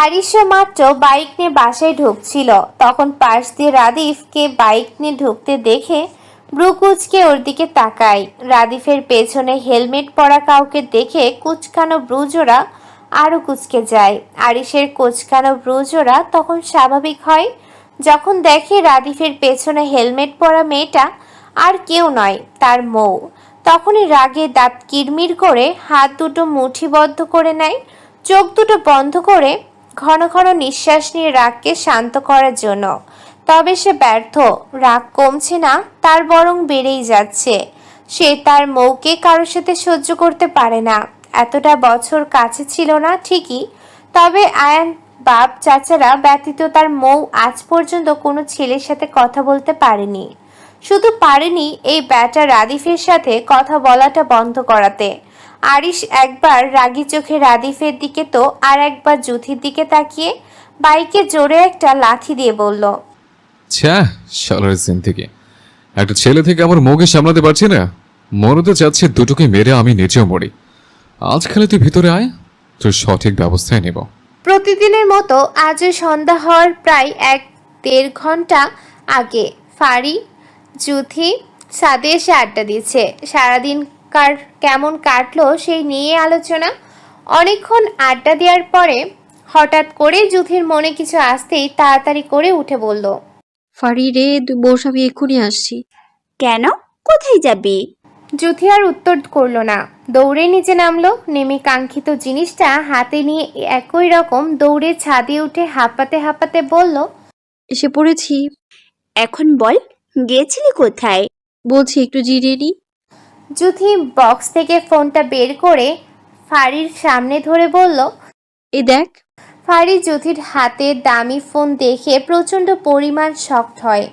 আরিশা মাত্র বাইক নিয়ে বাসায় ঢুকছিল, তখন পাশ দিয়ে রাদিফকে বাইক নিয়ে ঢুকতে দেখে ব্রু কুচকে ওর দিকে তাকায়। রাদিফের পেছনে হেলমেট পরা কাউকে দেখে কুচকানো ব্রুজোড়া আরও কুচকে যায়। আরিশের কুচকানো ব্রুজোড়া তখন স্বাভাবিক হয় যখন দেখে রাদিফের পেছনে হেলমেট পরা মেয়েটা আর কেউ নয়, তার মৌ। তখনই রাগে দাঁত কিরমির করে হাত দুটো মুঠিবদ্ধ করে নেয়, চোখ দুটো বন্ধ করে ঘন ঘন নিঃশ্বাস নিয়ে রাগকে শান্ত করার জন্য। তবে সে ব্যর্থ। রাগ কমছে না, তার বরং বেড়েই যাচ্ছে। সে তার মৌকে কারোর সাথে সহ্য করতে পারে না। এতটা বছর কাছে ছিল না ঠিকই, তবে আয়ান বাপ চাচারা ব্যতীত তার মৌ আজ পর্যন্ত কোনো ছেলের সাথে কথা বলতে পারেনি। শুধু পারেনি এই ব্যাটা রাদিফের সাথে কথা বলাটা বন্ধ করাতে। আরিশ একবার রাগী চোখে রাদিফের দিকে তো আর একবার জুথির দিকে তাকিয়ে বাইকে জোরে একটা লাথি দিয়ে বলল, শালার সিন থেকে একটা ছেলে থেকে আমার মুখে সামলাতে পারছি না। মরতে চাচ্ছে দুটোকে মেরে আমি নিচেও মরি। আজ খালি তুই ভিতরে আয়, তোর সঠিক ব্যবস্থায় নেব। প্রতিদিনের মতো আজও সন্ধ্যা হওয়ার প্রায় 1-1.5 ঘন্টা আগে ফারি, জুথি ছাদে এসে আড্ডা দিচ্ছে। সারাদিন কেমন কাটলো সেই নিয়ে আলোচনা। অনেকক্ষণ আড্ডা দেওয়ার পরে হঠাৎ করে জুথির মনে কিছু আসতেই তাড়াতাড়ি করে উঠে বলল, ফারি রে, তুই বস, আমি এক্ষুনি আসছি। কেন? কোথায় যাবি? জুথি আর উত্তর করলো না, দৌড়ে নিচে নামলো। নেমে কাঙ্ক্ষিত জিনিসটা হাতে নিয়ে একই রকম দৌড়ে ছাদে উঠে হাঁপাতে হাঁপাতে বলল, এসে পড়েছি। এখন বল, গিয়েছিলি কোথায়? বলছি একটু জিরিয়ে নি। জুথি বক্স থেকে ফোনটা বের করে ফারির সামনে ধরে বলল, এই দেখ। ফারি জুথির হাতে দামি ফোন দেখে প্রচণ্ড পরিমাণ শকড হয়,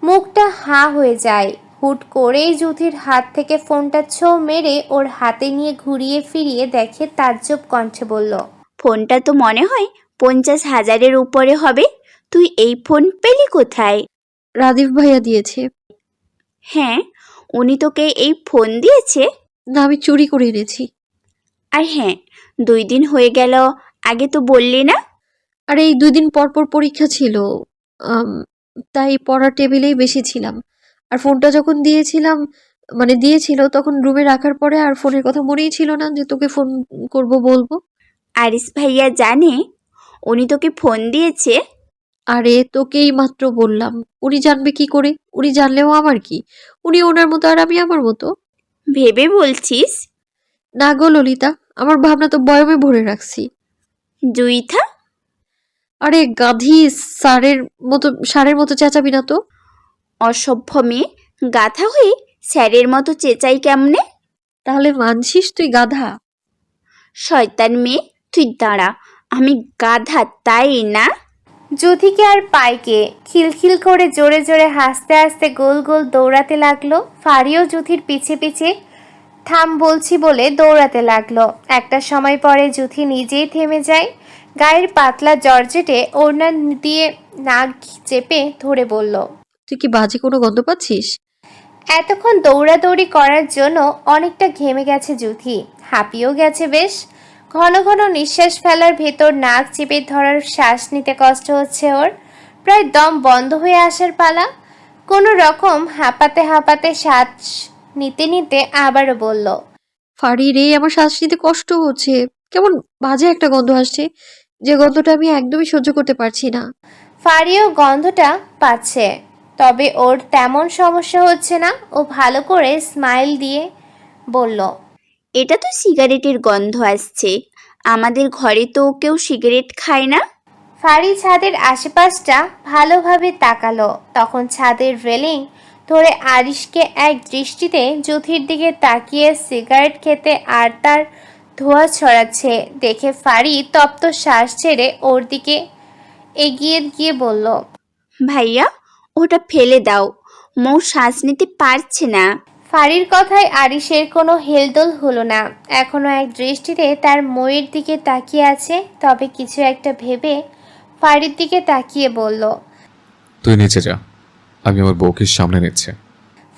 মুখটা হাঁ হয়ে যায়। হুট করেই জুথির হাত থেকে ফোনটা ছো মেরে ওর হাতে নিয়ে ঘুরিয়ে ফিরিয়ে দেখে তাজ্জব কণ্ঠে বলল, ফোনটা তো মনে হয় 50,000-এর উপরে হবে। তুই এই ফোন পেলি কোথায়? রাদীপ ভাইয়া দিয়েছে। হ্যাঁ, উনি তোকে এই ফোন দিয়েছে? না, আমি চুরি করে এনেছি। আর হ্যাঁ, 2 দিন হয়ে গেল, আগে তো বললি না? আর এই 2 দিন পর পর পরীক্ষা ছিল, তাই পড়ার টেবিলেই বেশি ছিলাম। আর ফোনটা যখন দিয়েছিল তখন রুমে রাখার পরে আর ফোনের কথা মনেই ছিল না যে তোকে ফোন করব বলবো। আরিস ভাইয়া জানে উনি তোকে ফোন দিয়েছে? আরে তোকেই মাত্র বললাম, উনি জানবে কি করে? উনি জানলেও আমার কি? উনি ওনার মতো আর আমি আমার মতো। ভেবে বলছিস? না গো ললিতা, আমার ভাবনা তো বয়মে ভরে রাখছি। জুইথা? আরে গাধি, ষাঁড়ের মতো চেঁচাবি না তো। অসভ্য মেয়ে, গাধা হয়ে স্যারের মতো চেঁচাই কেমনে? তাহলে মানছিস তুই গাধা? শয়তান মেয়ে, তুই দাঁড়া, আমি গাধা তাই না? জুথিকে আর পাইকে খিলখিল করে জোরে জোরে হাসতে হাসতে গোল গোল দৌড়াতে লাগলো। ফারিও জুথির পিছে পিছে থাম বলছি বলে দৌড়াতে লাগলো। একটা সময় পরে জুথি নিজেই থেমে যায়। গায়ের পাতলা জর্জেটে ওড়না দিয়ে নাক চেপে ধরে বলল, তুই কি বাজে কোনো গন্ধ পাচ্ছিস? এতক্ষণ দৌড়াদৌড়ি করার জন্য অনেকটা ঘেমে গেছে জুথি, হাঁপিয়েও গেছে বেশ। ঘন ঘন নিঃশ্বাস ফেলার ভেতর নাক চেপে ধরার শ্বাস নিতে কষ্ট হচ্ছে ওর। প্রায় দম বন্ধ হয়ে আসার পালা। কোনো রকম হাঁপাতে হাঁপাতে শ্বাস নিতে নিতে আবারও বলল, ফাড়ি রে, আমার শ্বাস নিতে কষ্ট হচ্ছে। কেমন বাজে একটা গন্ধ আসছে, যে গন্ধটা আমি একদমই সহ্য করতে পারছি না। ফারিও গন্ধটা পাচ্ছে, তবে ওর তেমন সমস্যা হচ্ছে না। ও ভালো করে স্মাইল দিয়ে বলল, এটা তো সিগারেটের গন্ধ আসছে। আমাদের ঘরে তো কেউ সিগারেট খায় না। ফারি ছাদের আশেপাশটা ভালোভাবে তাকালো। তখন ছাদের রেলিং ধরে আরিশকে এক দৃষ্টিতে জুথির দিকে তাকিয়ে সিগারেট খেতে আর তার ধোঁয়া ছড়াচ্ছে দেখে ফারি তপ্ত শ্বাস ছেড়ে ওর দিকে এগিয়ে গিয়ে বলল, ভাইয়া, ওটা ফেলে দাও, মৌ শ্বাস নিতে পারছে না। ফারির কথায় আরিশের কোনো হেলদোল হলো না। এখনো এক দৃষ্টিতে তার ময়ের দিকে তাকিয়ে আছে। তবে কিছু একটা ভেবে ফারির দিকে তাকিয়ে বলল, তুই নিচে যা, আমি আমার বউকে সামনে নিচ্ছে।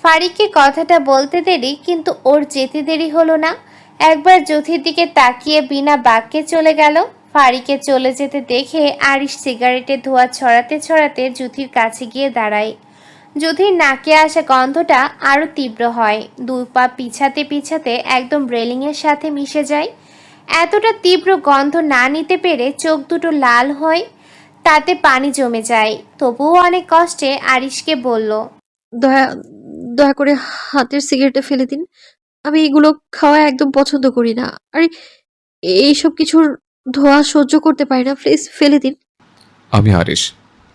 ফারিকে কথাটা বলতে দেরি, কিন্তু ওর যেতে দেরি হলো না। একবার জ্যোতির দিকে তাকিয়ে বিনা বাক্যে চলে গেল। ফারিকে চলে যেতে দেখে আরিশ সিগারেটের ধোঁয়া ছড়াতে ছড়াতে জ্যোতির কাছে গিয়ে দাঁড়ায়। জ্যোতির নাকে আসা গন্ধটা আরও তীব্র হয়। 2 পা পিছাতে পিছাতে একদম রেলিংয়ের সাথে মিশে যায়। এতটা তীব্র গন্ধ না নিতে পেরে চোখ দুটো লাল হয়, তাতে পানি জমে যায়। তবুও অনেক কষ্টে আরিশকে বলল, দয়া করে হাতের সিগারেটে ফেলে দিন। আমি এগুলো খাওয়া একদম পছন্দ করি না। আর এইসব কিছুর ধোঁয়া সহ্য করতে পারি না, প্লিজ ফেলে দিন। আমি আরিশ,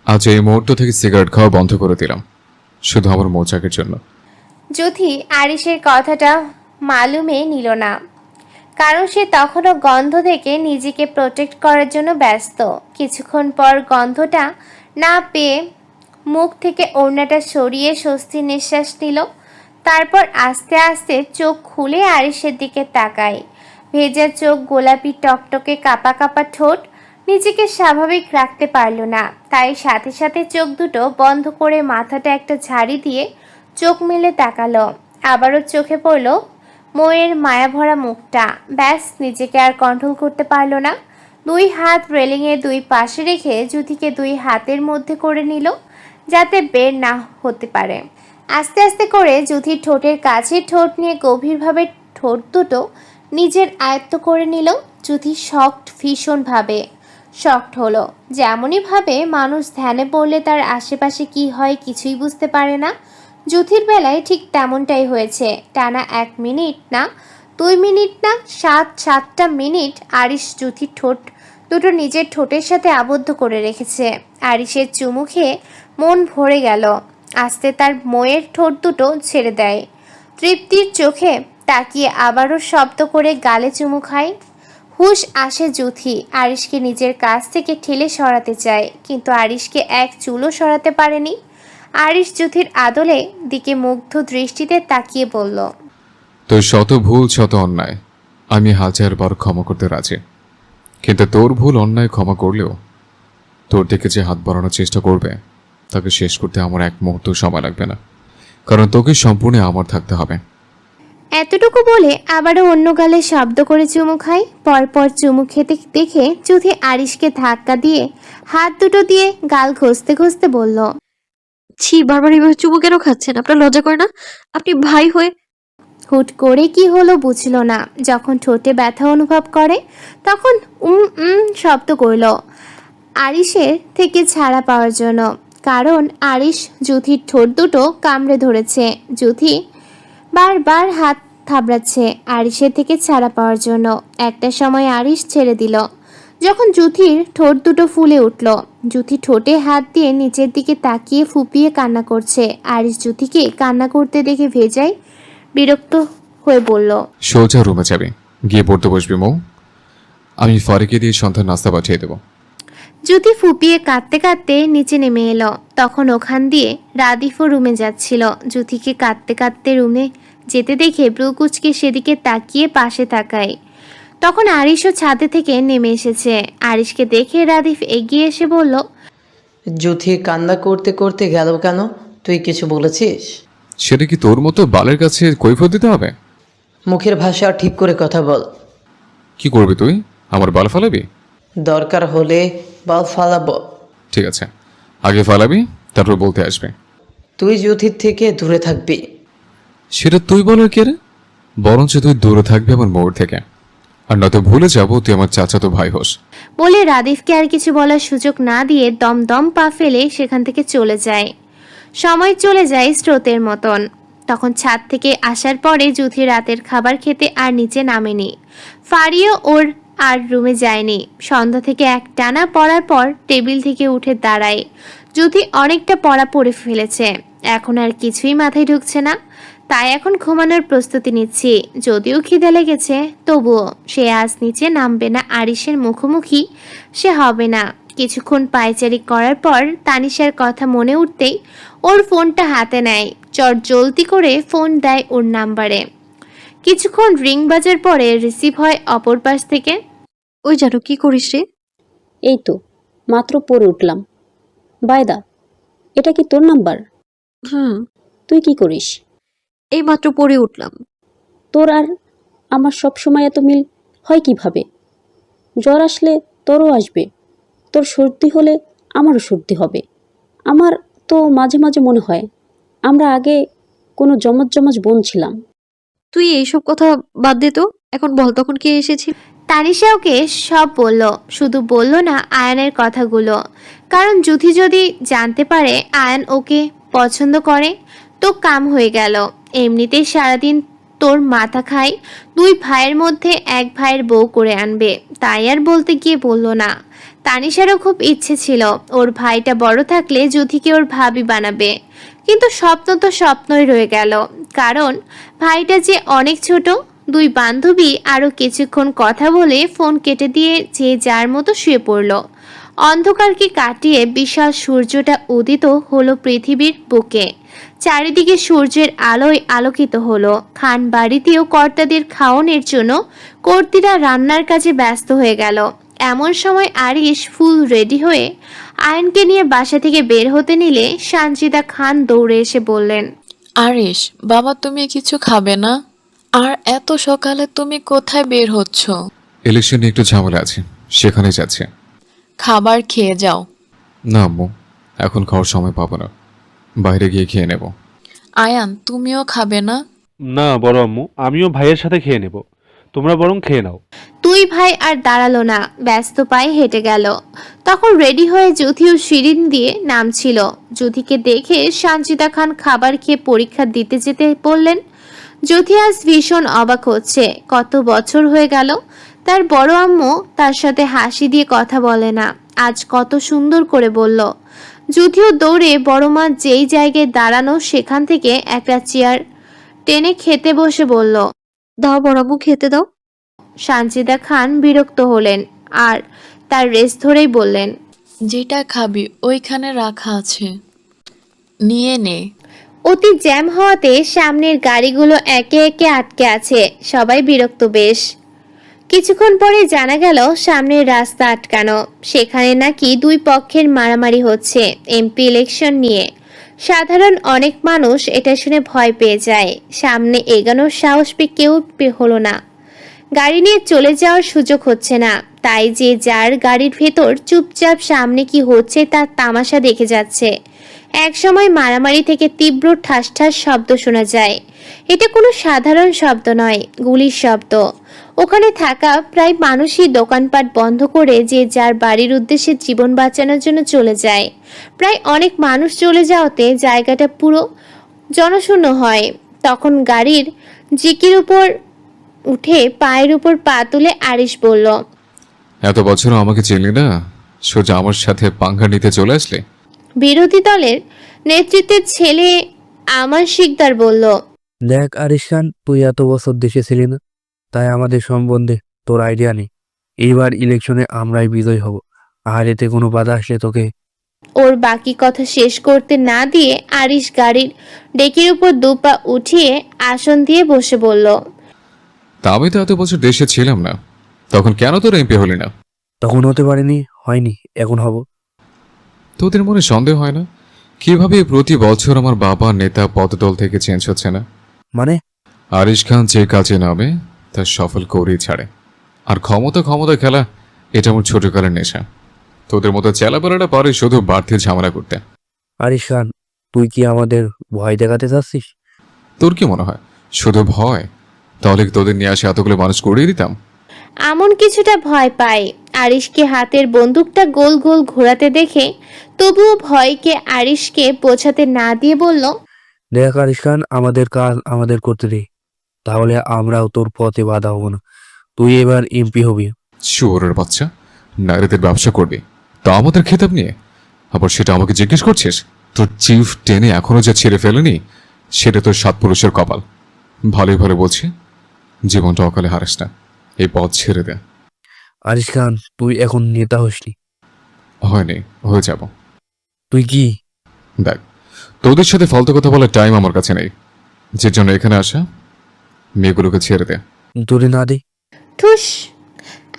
আজ এই মুহূর্ত থেকে সিগারেট খাওয়া বন্ধ করে দিলাম, শুধু আমার মৌচাকের জন্য। জ্যোতি আরিশের কথাটা মালুমে নিল না, কারণ সে তখনও গন্ধ থেকে নিজেকে প্রোটেক্ট করার জন্য ব্যস্ত। কিছুক্ষণ পর গন্ধটা না পেয়ে মুখ থেকে ওড়নাটা সরিয়ে স্বস্তির নিঃশ্বাস নিল। তারপর আস্তে আস্তে চোখ খুলে আরিশের দিকে তাকায়। ভেজা চোখ, গোলাপি টকটকে কাঁপা কাঁপা ঠোঁট, নিজেকে স্বাভাবিক রাখতে পারল না। তাই সাথে সাথে চোখ দুটো বন্ধ করে মাথাটা একটা ঝাড়ি দিয়ে চোখ মেলে তাকালো। আবারও চোখে পড়ল ময়ের মায়াভরা মুখটা। ব্যাস, নিজেকে আর কন্ট্রোল করতে পারল না। দুই হাত রেলিংয়ের দুই পাশে রেখে জুথিকে দুই হাতের মধ্যে করে নিল, যাতে বের না হতে পারে। আস্তে আস্তে করে জুথির ঠোঁটের কাছে ঠোঁট নিয়ে গভীরভাবে ঠোঁট দুটো নিজের আয়ত্ত করে নিল। জুথি শকড, ভীষণভাবে শকড হলো। যেমনইভাবে মানুষ ধ্যানে পড়লে তার আশেপাশে কি হয় কিছুই বুঝতে পারে না, জুথির বেলায় ঠিক তেমনটাই হয়েছে। টানা 1 মিনিট না, 2 মিনিট না, 7টা মিনিট আরিশ জুথির ঠোঁট দুটো নিজের ঠোঁটের সাথে আবদ্ধ করে রেখেছে। আরিশের চুমু খেয়ে মন ভরে গেল। আস্তে তার ময়ের ঠোঁট দুটো ছেড়ে দেয়। তৃপ্তির চোখে তাকিয়ে আবারও শব্দ করে গালে চুমু খায়। হুশ আসে জুথি আরিশকে নিজের কাছ থেকে ঠেলে সরাতে চায়, কিন্তু আরিশকে এক চুলও সরাতে পারেনি। আরিশ জুথির আদলে দিকে মুগ্ধ দৃষ্টিতে তাকিয়ে বলল, তোর শত ভুল শত অন্যায় আমি 1000বার ক্ষমা করতে রাজি, কিন্তু তোর ভুল অন্যায় ক্ষমা করলেও তোর দিকে যে হাত বাড়ানোর চেষ্টা করবে তাকে শেষ করতে আমার এক মুহূর্ত সময় লাগবে না, কারণ তোকে সম্পূর্ণ আমার থাকতে হবে। এতটুকু বলে আবারও অন্য গালে শব্দ করে চুমু খায়। পরপর চুমু খেতে দেখে জুথি আরিশকে ধাক্কা দিয়ে হাত দুটো দিয়ে গাল ঘষতে ঘষতে বলল, ছি, বারবার এইভাবে চুমু কেন খাচ্ছেন? আপনার লজ্জা করে না? আপনি ভাই হয়ে। হুট করে কি হলো বুঝল না। যখন ঠোঁটে ব্যথা অনুভব করে তখন শব্দ করল আরিশের থেকে ছাড়া পাওয়ার জন্য, কারণ আরিশ জুথির ঠোঁট দুটো কামড়ে ধরেছে। জুথি বারবার হাত থাবড়াচ্ছে আরিশের থেকে ছাড়া পাওয়ার জন্য। একটা সময় আরিশ ছেড়ে দিল যখন জুথির ঠোঁট দুটো ফুলে উঠল। জুথি ঠোঁটে হাত দিয়ে নিচের দিকে তাকিয়ে ফুপিয়ে কান্না করছে। আরিশ জুথিকে কান্না করতে দেখে ভেজায় বিরক্ত হয়ে বলল, সোজা রুমে যাবে, গিয়ে পড়তে বসবি মৌ। আমি ফারিকে দিয়ে সন্ধ্যার নাস্তা পাঠিয়ে দেবো। জুথি ফুপিয়ে কাঁদতে কাঁদতে নিচে নেমে এলো। তখন ওখান দিয়ে রাদিফও রুমে যাচ্ছিল। জুথিকে কাঁদতে কাঁদতে রুমে যেতে দেখে ব্রু কুচকে সেদিকে তাকিয়ে পাশে তাকায়। তখন আরিশও ছাদে থেকে নেমে এসেছে। আরিশকে দেখে রাদিফ এগিয়ে এসে বলল, জুথি কান্না করতে করতে গেল কেন? তুই কিছু বলেছিস? সেটা কি তোর মতো বালের কাছে কৈফিয়ত দিতে হবে? মুখের ভাষা ঠিক করে কথা বল। কি করবি তুই? আমার বাল ফালাবি? দরকার হলে বাল ফালাবো। ঠিক আছে, আগে ফালাবি, তারপর বলতে আসবে। তুই জুথির থেকে দূরে থাকবি। সেটা তুই বলার কে রে? বরঞ্চ তুই দূরে থাকবি আমার মোড় থেকে, আর নয়তো ভুলে যাবো তুই আমার চাচাতো ভাই হোস। বলে রাদিফকে আর কিছু বলার সুযোগ না দিয়ে দম পা ফেলে সেখান থেকে চলে যায়। সময় চলে যায় স্রোতের মতন। তখন ছাদ থেকে আসার পরে জুথি রাতের খাবার খেতে আর নিচে নামেনি। ফারিও ওর আর রুমে যায়নি। সন্ধ্যা থেকে এক টানা পড়ার পর টেবিল থেকে উঠে দাঁড়ায়। জুথি অনেকটা পড়া পড়ে ফেলেছে, এখন আর কিছুই মাথায় ঢুকছে না। তাই এখন ঘুমানোর প্রস্তুতি নিচ্ছি। যদিও খিদে লেগেছে, তবুও সে আজ নিচে নামবে না। আরিশের মুখোমুখি সে হবে না। কিছুক্ষণ পায়চারি করার পর তানিশার কথা মনে উঠতেই ওর ফোনটা হাতে নেয়। জলদি করে ফোন দেয় ওর নাম্বারে। কিছুক্ষণ রিং বাজার পরে রিসিভ হয় অপর পাশ থেকে। ওই জানো কি করিস রে? এই তো মাত্র পড়ে উঠলাম। বায়দা, এটা কি তোর নাম্বার? তুই কি করিস? এই মাত্র পড়ে উঠলাম। তোর আর আমার সব সময় এত মিল হয় কিভাবে? জ্বর আসলে তোরও আসবে, তোর সর্দি হলে আমারও সর্দি হবে। আমার তো মাঝে মাঝে মনে হয় আমরা আগে কোনো জমজ বোন ছিলাম। তুই এইসব কথা বাদ দে তো। এখন বল, তখন কে এসেছিল? তানিশা ওকে সব বলল, শুধু বলল না আয়ানের কথাগুলো। কারণ জুথি যদি জানতে পারে আয়ান ওকে পছন্দ করে তো কাম হয়ে গেল। এমনিতেই সারাদিন তোর মাথা খায়। 2 ভাইয়ের মধ্যে এক ভাইয়ের বউ করে আনবে, তাই আর বলতে গিয়ে বলল না। তানিশারও খুব ইচ্ছে ছিল ওর ভাইটা বড় থাকলে জুথিকে ওর ভাবি বানাবে, কিন্তু স্বপ্ন তো স্বপ্নই রয়ে গেল। কারণ ভাইটা যে অনেক ছোট। 2 বান্ধবী আরও কিছুক্ষণ কথা বলে ফোন কেটে দিয়ে যে যার মতো শুয়ে পড়ল। অন্ধকারকে কাটিয়ে বিশাল সূর্যটা উদিত হলো পৃথিবীর বুকে। চারিদিকে সূর্যের আলোয় আলোকিত হলো। খান বাড়িতেও কর্তাদের খাওয়ানোর জন্য কর্তীরা রান্নার কাজে ব্যস্ত হয়ে গেল। এমন সময় আরিশ ফুল রেডি হয়ে আয়নকে নিয়ে বাসা থেকে বের হতে নিলে সানজিদা খান দৌড়ে এসে বললেন, আরিশ, বাবা তুমি কিছু খাবে না? আর এত সকালে তুমি কোথায় বের হচ্ছ? ইলেকশন নিয়ে একটু ঝামেলা আছে, সেখানে যাচ্ছে। খাবার খেয়ে যাও। না আম্মু, এখন খাওয়ার সময় পাবো না, বাইরে গিয়ে খেয়ে নেব। আয়ান, তুমিও খাবে না? না বড় আম্মু, আমিও ভাইয়ের সাথে খেয়ে নেব, তোমরা বরং খেয়ে নাও। দুই ভাই আর দাঁড়ালো না, ব্যস্ত পায়ে হেঁটে গেল। তখন রেডি হয়ে যুথিও সিঁড়ি দিয়ে নামছিল। যুথিকে দেখে সানজিদা খান খাবার খেয়ে পরীক্ষা দিতে যেতে বললেন। যুথি আজ ভীষণ অবাক হচ্ছে, কত বছর হয়ে গেল তার বড় আম্মু তার সাথে হাসি দিয়ে কথা বলে না, আজ কত সুন্দর করে বলল। যুথিও দৌড়ে বড় মা যেই জায়গায় দাঁড়ানো সেখান থেকে একটা চেয়ার টেনে খেতে বসে বলল, দাও বড় আম্মু, খেতে দাও। সানজিদা খান বিরক্ত হলেন আর তার রেস ধরেই বললেন, যেটা খাবি ওইখানে রাখা আছে, নিয়ে নে। অতি জ্যাম হওয়াতে সামনের গাড়িগুলো একে একে আটকে আছে, সবাই বিরক্ত বেশ। কিছুক্ষণ পরে জানা গেল সামনের রাস্তা আটকানো, সেখানে নাকি দুই পক্ষের মারামারি হচ্ছে এমপি ইলেকশন নিয়ে। সাধারণ অনেক মানুষ এটা শুনে ভয় পেয়ে যায়, সামনে এগানোর সাহস পেয়ে কেউ হলো না। গাড়ি নিয়ে চলে যাওয়ার সুযোগ হচ্ছে না, তাই যে যার গাড়ির ভেতর চুপচাপ সামনে কি হচ্ছে তার তামাশা দেখে যাচ্ছে। এক সময় মারামারি থেকে তীব্র ঠাস ঠাস শব্দ শোনা যায়। এটা কোনো সাধারণ শব্দ নয়, গুলির শব্দ। ওখানে থাকা প্রায় মানুষই দোকানপাট বন্ধ করে যে যার বাড়ির উদ্দেশ্যে জীবন বাঁচানোর জন্য চলে যায়। প্রায় অনেক মানুষ চলে যাওয়াতে জায়গাটা পুরো জনশূন্য হয়। তখন গাড়ির জিকির উপর উঠে পায়ের উপর পা তুলে আরিশ বলল, এত বছরও আমাকে চিনলি না, সোজা আমার সাথে পাঙ্গা নিতে চলে আসলে। বিরোধী দলের নেতৃত্বের ছেলে আমান শিকদার বলল, দেখ আরিশ খান, তুই এত বছর দেশে ছিলি না, তাই আমাদের সম্বন্ধে তোর আইডিয়া নেই। এইবার ইলেকশনে আমরাই বিজয় হব, আর এতে কোনো বাধা আসলে তোকে। ওর বাকি কথা শেষ করতে না দিয়ে আরিশ গাড়ির ডেকের উপর দুপা উঠিয়ে আসন দিয়ে বসে বলল, তা আমি তো এত বছর দেশে ছিলাম না, তখন কেন তোর এমপি হলি না? তখন হতে পারেনি, হয়নি, এখন হব। তোদের মনে সন্দেহ হয় না কিভাবে প্রতি বছর আমার বাবা নেতা পদদল থেকে চেঞ্জ হচ্ছে না? মানে? আরিশ খান যে কাজে নামে তা সফল করেই ছাড়ে। আর ক্ষমতা ক্ষমতা খেলা, এটা আমার ছোটকালের নেশা। তোদের মতো চেলাপেলাটা পারে শুধু বাড়তি ঝামেলা করতে। আরিশ খান, তুই কি আমাদের ভয় দেখাতে চাচ্ছিস? তোর কি মনে হয় শুধু ভয়? তাহলে কি তোদের নিয়ে আসে এতগুলো মানুষ করিয়ে দিতাম? আমন কিছুটা ভয় পায় আরিশকে হাতের বন্দুকটা গোল গোল ঘোরাতে দেখে, তবুও ভয়কে আরিশকে বোঝাতে না দিয়ে বলল, দেখ আরিশ খান, আমাদের কাজ আমাদের করতে দে, তাহলে আমরাও তোর পথে বাধা হব না। তুই এবার এমপি হবি। শুয়োরের বাচ্চা, নারীদের ব্যবসা করবি তা আমাদের খেতাব নিয়ে, আবার সেটা আমাকে জিজ্ঞেস করছিস? তোর চিফ টেনে এখনো যা ছেড়ে ফেলেনি, সেটা তোর সাত পুরুষের কপাল। ভালোই ভালো বলছি, জীবনটা অকালে হারাস না, এই পথ ছেড়ে দে। আরিশ খান, তুই এখন নেতা হসনি। হয়নি, হয়ে যাব। তুই কি? দেখ, তোদের সাথে ফালতু কথা বলার টাইম আমার কাছে নেই। যে জন্য এখানে আসা, মেয়েগুলোকে ছেড়ে দে। তোরে না দে। ঠুস।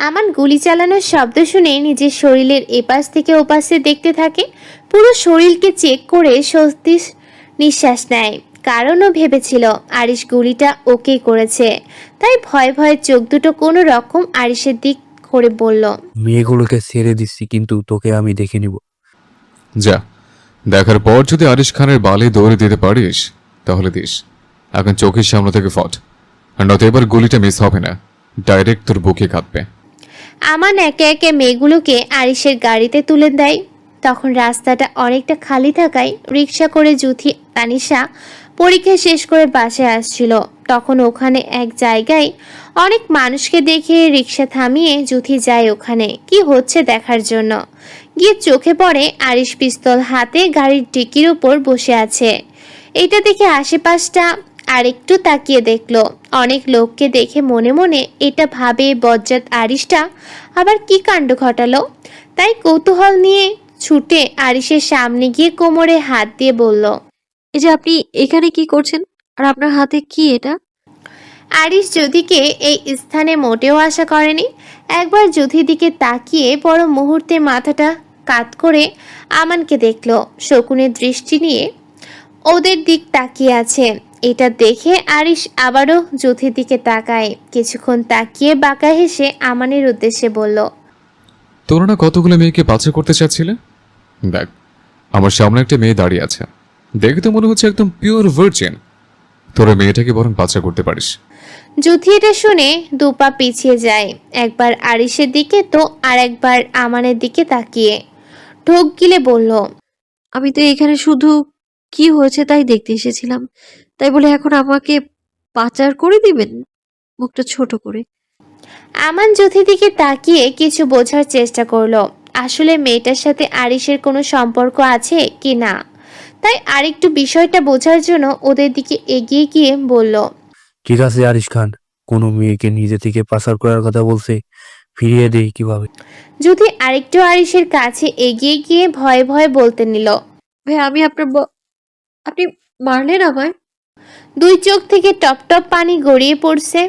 আমান গুলি চালানোর শব্দ শুনে নিজের শরীরের এপাশ থেকে ওপাশে দেখতে থাকে। পুরো শরীরকে চেক করে স্বস্তির নিঃশ্বাস নেয়, কারণ ও ভেবেছিল আরিশ গুলিটা ওকে করেছে। তাই ভয়ে ভয়ে চোখ দুটো কোনো রকম আরিশের দিক করে বলল, মেয়েগুলোকে ছেড়ে দিচ্ছি, কিন্তু তোকে আমি দেখে নিব। যা, দেখার পর যদি আরিশ খানের বালে দৌড়ে দিতে পারিস তাহলে দিস। এখন চোখের সামনে থেকে ফট, আর নয়তো এবার গুলিটা মিস হবে না, ডাইরেক্ট তোর বুকে কাঁদবে। আমান একে একে মেয়েগুলোকে আরিশের গাড়িতে তুলে দেয়। তখন রাস্তাটা অনেকটা খালি থাকায় রিক্সা করে যুথি তানিশা পরীক্ষা শেষ করে বাসায় আসছিল। তখন ওখানে এক জায়গায় অনেক মানুষকে দেখে রিক্সা থামিয়ে যুথি যায় ওখানে কি হচ্ছে দেখার জন্য। গিয়ে চোখে পড়ে আরিশ পিস্তল হাতে গাড়ির ডিকির উপর বসে আছে। এটা দেখে আশেপাশটা আরেকটু তাকিয়ে দেখলো। অনেক লোককে দেখে মনে মনে এটা ভাবে বজ্জাত আরিশটা আবার কি কাণ্ড ঘটালো। তাই কৌতূহল নিয়ে ছুটে আরিশের সামনে গিয়ে কোমরে হাত দিয়ে বলল, এই যে আপনি এখানে কি করছেন, আর আপনার হাতে কি এটা? আরিশ যুথিকে এই স্থানে মোটেও আশা করেনি। একবার যুথির দিকে তাকিয়ে বড় মুহূর্তে মাথাটা কাত করে আমানকে দেখলো। শকুনের দৃষ্টি নিয়ে ওদের দিক তাকিয়ে আছে। এটা দেখে আরিশ আবারও জ্যোতির দিকে তাকায়। কিছুক্ষণ তাকিয়ে বাঁকা হেসে আমানের উদ্দেশ্যে বলল, তোরা না কতগুলো মেয়েকে বাচ্চা করতে চাচ্ছিলে? দেখ, আমার সামনে একটা মেয়ে দাঁড়িয়ে আছে, দেখে তো মনে হচ্ছে একদম পিওর ভার্জিন। তোরা মেয়েটাকে বরং বাচ্চা করতে পারিস। জ্যোতি এটা শুনে দুপা পিছিয়ে যায়, একবার আরিশের দিকে তো আর একবার আমানের দিকে তাকিয়ে ঢোক গিলে বলল, আমি তো এখানে শুধু কি হয়েছে তাই দেখতে এসেছিলাম, তাই বলে এখন আমাকে পাচার করে দিবেন? মুখটা ছোট করে। আমান জ্যোতির দিকে তাকিয়ে কিছু বোঝার চেষ্টা করলো, আসলে মেয়েটার সাথে আরিশের কোনো সম্পর্ক আছে কি না। তাই আরেকটু বিষয়টা বোঝার জন্য ওদের দিকে এগিয়ে গিয়ে বলল, ঠিক আছে আরিশ খান, কোনো মেয়েকে নিজে থেকে পাচার করার কথা বলছে, ফিরিয়ে দেই কিভাবে? জ্যোতি আরেকটু আরিশের কাছে এগিয়ে গিয়ে ভয়ে ভয়ে বলতে নিল, ভাই আমি আপনি মারলেন আমায়? দুই চোখ থেকে টপ টপ পানি গড়িয়ে পড়ছে।